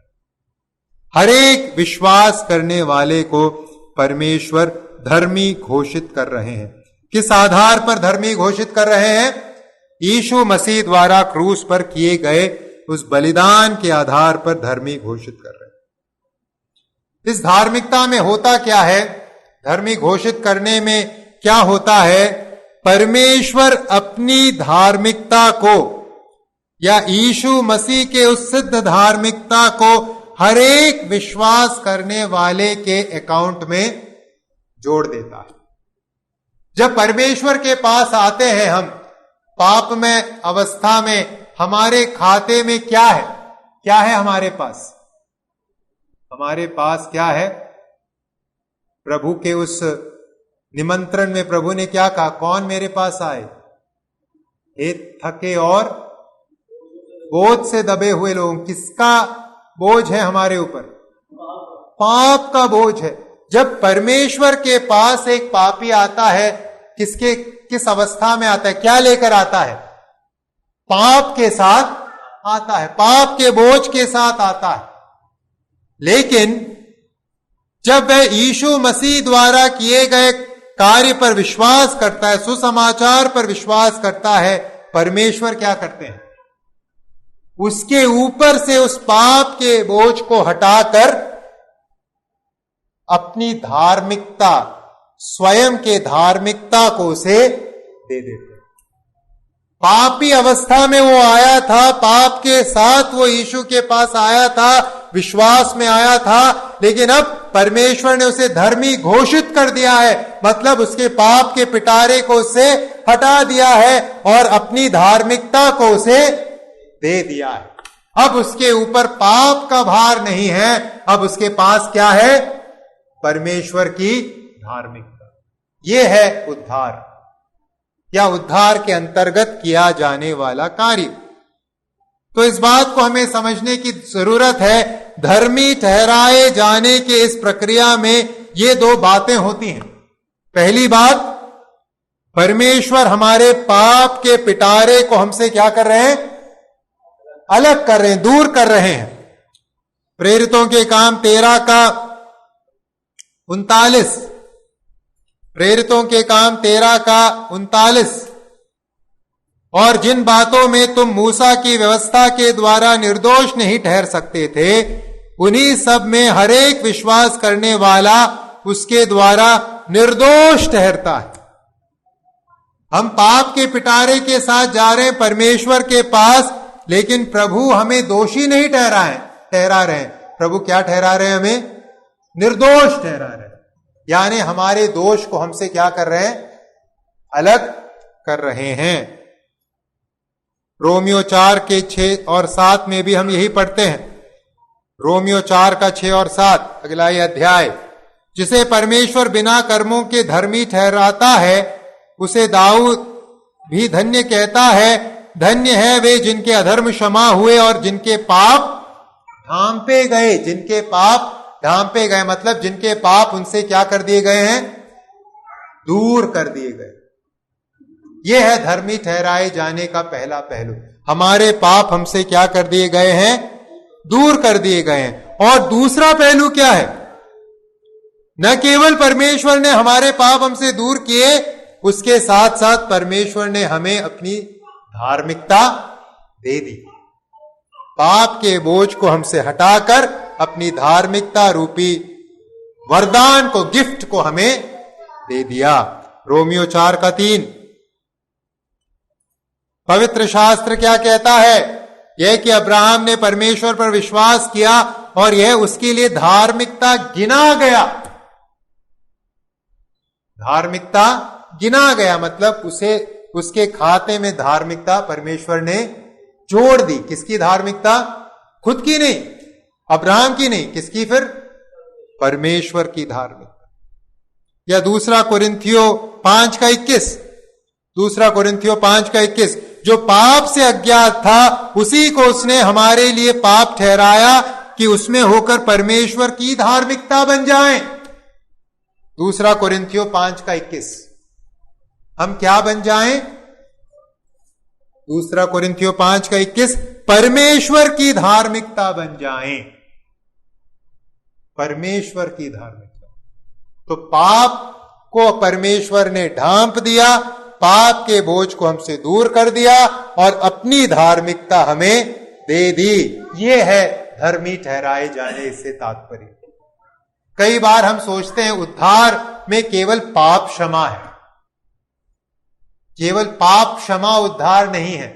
हर एक विश्वास करने वाले को परमेश्वर धर्मी घोषित कर रहे हैं। किस आधार पर धर्मी घोषित कर रहे हैं? यीशु मसीह द्वारा क्रूस पर किए गए उस बलिदान के आधार पर धर्मी घोषित कर रहे हैं। इस धार्मिकता में होता क्या है? धर्मी घोषित करने में क्या होता है? परमेश्वर अपनी धार्मिकता को या यीशु मसीह के उस सिद्ध धार्मिकता को हर एक विश्वास करने वाले के अकाउंट में जोड़ देता है। जब परमेश्वर के पास आते हैं हम पाप में अवस्था में, हमारे खाते में क्या है? क्या है हमारे पास? हमारे पास क्या है? प्रभु के उस निमंत्रण में प्रभु ने क्या कहा? कौन मेरे पास आए? हे थके और बोझ से दबे हुए लोग। किसका बोझ है हमारे ऊपर? पाप का बोझ है। जब परमेश्वर के पास एक पापी आता है, किस अवस्था में आता है? क्या लेकर आता है? पाप के साथ आता है, पाप के बोझ के साथ आता है। लेकिन जब वह यीशु मसीह द्वारा किए गए कार्य पर विश्वास करता है, सुसमाचार पर विश्वास करता है, परमेश्वर क्या करते हैं? उसके ऊपर से उस पाप के बोझ को हटाकर अपनी धार्मिकता, स्वयं के धार्मिकता को उसे दे देते। पापी अवस्था में वो आया था, पाप के साथ वो यीशु के पास आया था, विश्वास में आया था, लेकिन अब परमेश्वर ने उसे धर्मी घोषित कर दिया है। मतलब उसके पाप के पिटारे को उससे हटा दिया है और अपनी धार्मिकता को उसे दे दिया है। अब उसके ऊपर पाप का भार नहीं है, अब उसके पास क्या है? परमेश्वर की धार्मिकता। यह है उद्धार, या उद्धार के अंतर्गत किया जाने वाला कार्य। तो इस बात को हमें समझने की जरूरत है। धर्मी ठहराए जाने के इस प्रक्रिया में ये दो बातें होती हैं। पहली बात, परमेश्वर हमारे पाप के पिटारे को हमसे क्या कर रहे हैं? अलग कर रहे हैं, दूर कर रहे हैं। प्रेरितों के काम 13 का 39, प्रेरितों के काम 13 का 39, और जिन बातों में तुम मूसा की व्यवस्था के द्वारा निर्दोष नहीं ठहर सकते थे, उन्हीं सब में हर एक विश्वास करने वाला उसके द्वारा निर्दोष ठहरता है। हम पाप के पिटारे के साथ जा रहे हैं परमेश्वर के पास, लेकिन प्रभु हमें दोषी नहीं ठहरा रहे हैं। प्रभु क्या ठहरा रहे हैं? हमें निर्दोष ठहरा रहे हैं। यानी हमारे दोष को हमसे क्या कर रहे हैं? अलग कर रहे हैं। रोमियो 4 के 6 और 7 में भी हम यही पढ़ते हैं। रोमियो 4 का 6 और 7 अगला ही अध्याय, जिसे परमेश्वर बिना कर्मों के धर्मी ठहराता है, उसे दाऊद भी धन्य कहता है। धन्य है वे जिनके अधर्म क्षमा हुए और जिनके पाप ढांपे गए। जिनके पाप ढांपे गए मतलब जिनके पाप उनसे क्या कर दिए गए हैं? दूर कर दिए गए। यह है धर्मी ठहराए जाने का पहला पहलू। हमारे पाप हमसे क्या कर दिए गए हैं? दूर कर दिए गए हैं। और दूसरा पहलू क्या है? न केवल परमेश्वर ने हमारे पाप हमसे दूर किए, उसके साथ साथ परमेश्वर ने हमें अपनी धार्मिकता दे दी। पाप के बोझ को हमसे हटाकर अपनी धार्मिकता रूपी वरदान को, गिफ्ट को हमें दे दिया। रोमियो 4:3। पवित्र शास्त्र क्या कहता है? यह कि अब्राहम ने परमेश्वर पर विश्वास किया और यह उसके लिए धार्मिकता गिना गया। धार्मिकता गिना गया मतलब उसके खाते में धार्मिकता परमेश्वर ने जोड़ दी। किसकी धार्मिकता? खुद की नहीं, अब्राहम की नहीं, किसकी? फिर परमेश्वर की धार्मिकता। या दूसरा कोरिन्थियों 5:21, दूसरा कोरिन्थियों 5:21, जो पाप से अज्ञात था उसी को उसने हमारे लिए पाप ठहराया कि उसमें होकर परमेश्वर की धार्मिकता बन जाएं। दूसरा कोरिन्थियों 5:21, हम क्या बन जाएं? दूसरा कोरिन्थियों 5:21, परमेश्वर की धार्मिकता बन जाएं। परमेश्वर की धार्मिकता। तो पाप को परमेश्वर ने ढांप दिया, पाप के बोझ को हमसे दूर कर दिया और अपनी धार्मिकता हमें दे दी। ये है धर्मी ठहराए जाने, इससे तात्पर्य। कई बार हम सोचते हैं उद्धार में केवल पाप क्षमा है। केवल पाप क्षमा उद्धार नहीं है।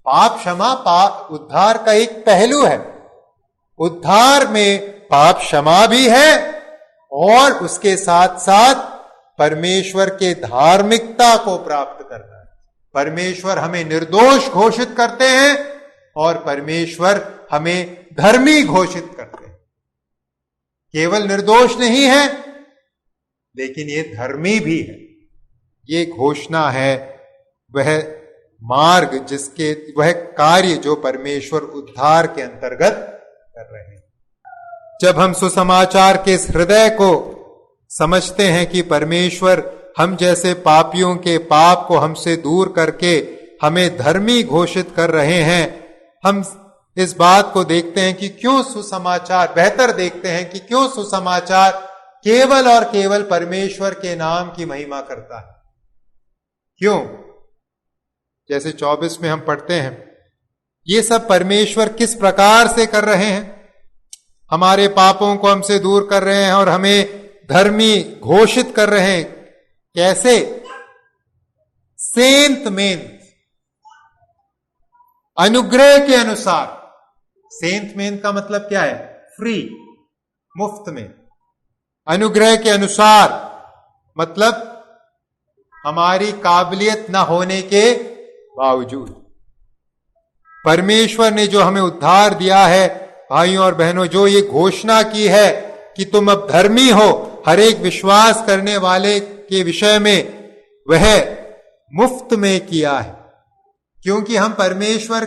पाप क्षमा उद्धार का एक पहलू है। उद्धार में पाप क्षमा भी है और उसके साथ साथ परमेश्वर के धार्मिकता को प्राप्त करना है। परमेश्वर हमें निर्दोष घोषित करते हैं और परमेश्वर हमें धर्मी घोषित करते हैं। केवल निर्दोष नहीं है लेकिन ये धर्मी भी है। ये घोषणा है, वह मार्ग जिसके, वह कार्य जो परमेश्वर उद्धार के अंतर्गत कर रहे हैं। जब हम सुसमाचार के इस हृदय को समझते हैं कि परमेश्वर हम जैसे पापियों के पाप को हमसे दूर करके हमें धर्मी घोषित कर रहे हैं, हम इस बात को देखते हैं कि क्यों सुसमाचार, बेहतर देखते हैं कि क्यों सुसमाचार केवल और केवल परमेश्वर के नाम की महिमा करता है। क्यों? जैसे 24 में हम पढ़ते हैं, ये सब परमेश्वर किस प्रकार से कर रहे हैं? हमारे पापों को हमसे दूर कर रहे हैं और हमें धर्मी घोषित कर रहे हैं। कैसे? सेंत मेंत, अनुग्रह के अनुसार। सेंत मेंत का मतलब क्या है? फ्री, मुफ्त में। अनुग्रह के अनुसार मतलब हमारी काबिलियत न होने के बावजूद परमेश्वर ने जो हमें उद्धार दिया है, भाइयों और बहनों, जो ये घोषणा की है कि तुम अब धर्मी हो हर एक विश्वास करने वाले के विषय में, वह मुफ्त में किया है। क्योंकि हम परमेश्वर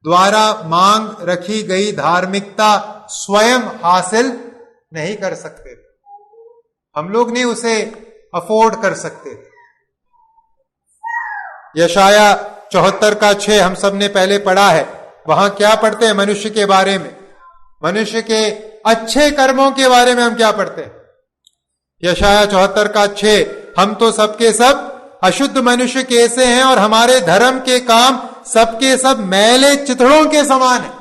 द्वारा मांग रखी गई धार्मिकता स्वयं हासिल नहीं कर सकते, हम लोग नहीं उसे अफोर्ड कर सकते। यशाया 74:6 हम सब ने पहले पढ़ा है। वहां क्या पढ़ते हैं? मनुष्य के बारे में, मनुष्य के अच्छे कर्मों के बारे में हम क्या पढ़ते हैं? यशाया 74:6, हम तो सबके सब अशुद्ध मनुष्य कैसे हैं और हमारे धर्म के काम सबके सब मैले चिथड़ों के समान है।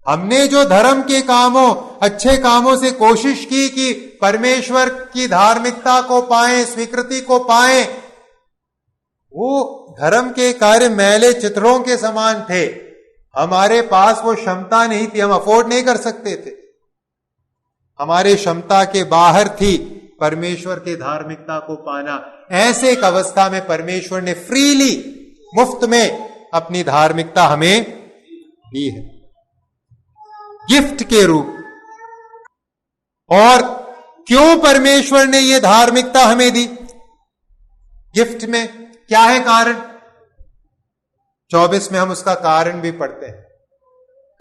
हमने जो धर्म के कामों, अच्छे कामों से कोशिश की कि परमेश्वर की धार्मिकता को पाएं, स्वीकृति को पाएं, वो धर्म के कार्य मैले चित्रों के समान थे। हमारे पास वो क्षमता नहीं थी, हम अफोर्ड नहीं कर सकते थे, हमारे क्षमता के बाहर थी परमेश्वर के धार्मिकता को पाना। ऐसे एक अवस्था में परमेश्वर ने फ्रीली, मुफ्त में अपनी धार्मिकता हमें दी है, गिफ्ट के रूप। और क्यों परमेश्वर ने यह धार्मिकता हमें दी गिफ्ट में? क्या है कारण? 24 में हम उसका कारण भी पढ़ते हैं।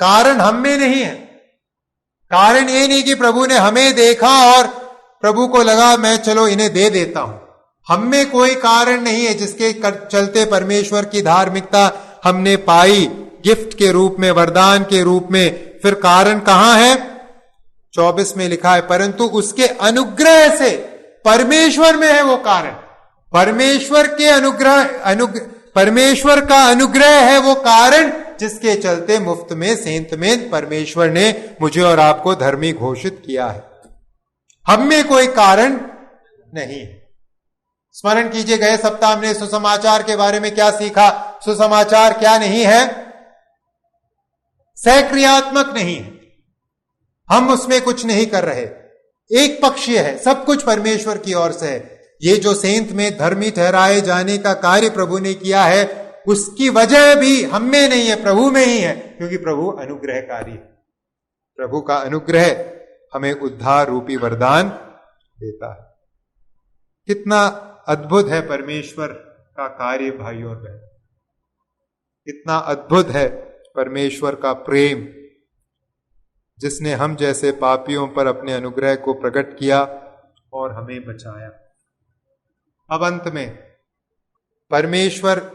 कारण हम में नहीं है। कारण ये नहीं कि प्रभु ने हमें देखा और प्रभु को लगा मैं चलो इन्हें दे देता हूं। हम में कोई कारण नहीं है जिसके चलते परमेश्वर की धार्मिकता हमने पाई गिफ्ट के रूप में, वरदान के रूप में। फिर कारण कहां है? 24 में लिखा है, परंतु उसके अनुग्रह से, परमेश्वर में है वो कारण, परमेश्वर का अनुग्रह है वो कारण, जिसके चलते मुफ्त में सेंत में परमेश्वर ने मुझे और आपको धर्मी घोषित किया है। हम में कोई कारण नहीं है। स्मरण कीजिए, गए सप्ताह हमने सुसमाचार के बारे में क्या सीखा। सुसमाचार क्या नहीं है? सहक्रियात्मक नहीं है, हम उसमें कुछ नहीं कर रहे, एक पक्षीय है, सब कुछ परमेश्वर की ओर से है। ये जो सेंत में धर्मी ठहराए जाने का कार्य प्रभु ने किया है, उसकी वजह भी हम में नहीं है, प्रभु में ही है, क्योंकि प्रभु अनुग्रहकारी है। प्रभु का अनुग्रह हमें उद्धार रूपी वरदान देता है। कितना अद्भुत है परमेश्वर का कार्य भाइयों और बहनों, कितना अद्भुत है परमेश्वर का प्रेम, जिसने हम जैसे पापियों पर अपने अनुग्रह को प्रकट किया और हमें बचाया। अब अंत में परमेश्वर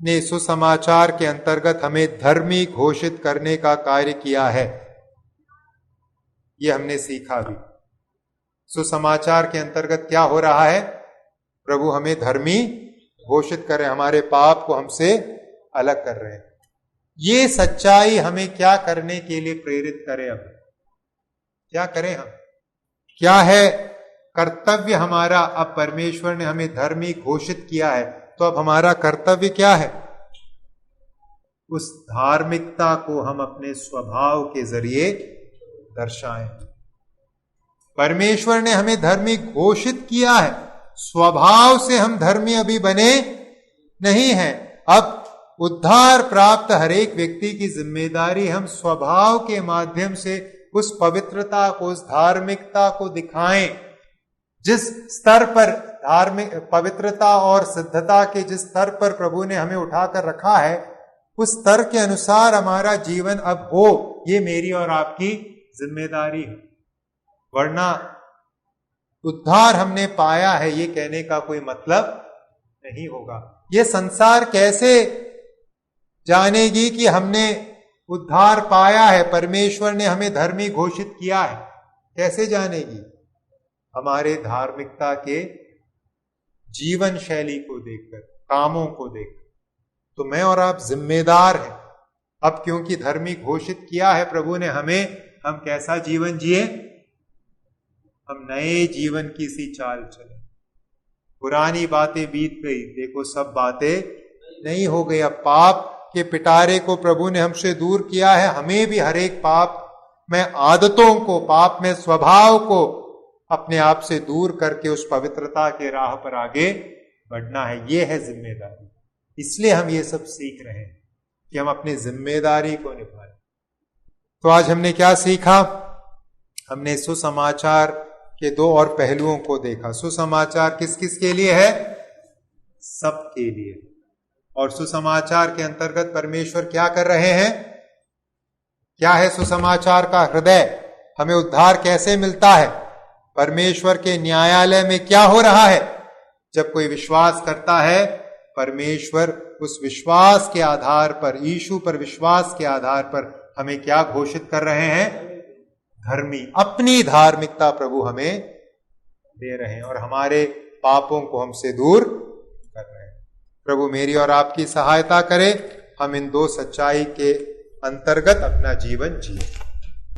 ने सुसमाचार के अंतर्गत हमें धर्मी घोषित करने का कार्य किया है, यह हमने सीखा भी। सुसमाचार के अंतर्गत क्या हो रहा है? प्रभु हमें धर्मी घोषित कर रहे हैं, हमारे पाप को हमसे अलग कर रहे हैं। ये सच्चाई हमें क्या करने के लिए प्रेरित करे? अब क्या करें हम? क्या है कर्तव्य हमारा? अब परमेश्वर ने हमें धर्मी घोषित किया है, तो अब हमारा कर्तव्य क्या है? उस धार्मिकता को हम अपने स्वभाव के जरिए दर्शाएं। परमेश्वर ने हमें धर्मी घोषित किया है, स्वभाव से हम धर्मी अभी बने नहीं हैं। अब उद्धार प्राप्त हर एक व्यक्ति की जिम्मेदारी, हम स्वभाव के माध्यम से उस पवित्रता को, उस धार्मिकता को दिखाएं। जिस स्तर पर धार्मिक पवित्रता और सिद्धता के जिस स्तर पर प्रभु ने हमें उठाकर रखा है, उस स्तर के अनुसार हमारा जीवन अब हो, ये मेरी और आपकी जिम्मेदारी है। वरना उद्धार हमने पाया है ये कहने का कोई मतलब नहीं होगा। ये संसार कैसे जानेगी कि हमने उद्धार पाया है, परमेश्वर ने हमें धर्मी घोषित किया है? कैसे जानेगी? हमारे धार्मिकता के जीवन शैली को देखकर, कामों को देखकर। तो मैं और आप जिम्मेदार हैं। अब क्योंकि धर्मी घोषित किया है प्रभु ने हमें, हम कैसा जीवन जिए? हम नए जीवन की सी चाल चले। पुरानी बातें बीत गई, देखो सब बातें नहीं हो गई। अब पाप के पिटारे को प्रभु ने हमसे दूर किया है। हमें भी हर एक पाप में आदतों को, पाप में स्वभाव को अपने आप से दूर करके उस पवित्रता के राह पर आगे बढ़ना है। ये है जिम्मेदारी। इसलिए हम ये सब सीख रहे हैं कि हम अपनी जिम्मेदारी को निभाएं। तो आज हमने क्या सीखा? हमने सुसमाचार के दो और पहलुओं को देखा। सुसमाचार किस किस के लिए है? सबके लिए। और सुसमाचार के अंतर्गत परमेश्वर क्या कर रहे हैं? क्या है सुसमाचार का हृदय? हमें उद्धार कैसे मिलता है? परमेश्वर के न्यायालय में क्या हो रहा है? जब कोई विश्वास करता है, परमेश्वर उस विश्वास के आधार पर, यीशु पर विश्वास के आधार पर हमें क्या घोषित कर रहे हैं? धर्मी। अपनी धार्मिकता प्रभु हमें दे रहे हैं और हमारे पापों को हमसे दूर कर रहे हैं। प्रभु मेरी और आपकी सहायता करे, हम इन दो सच्चाई के अंतर्गत अपना जीवन जिए।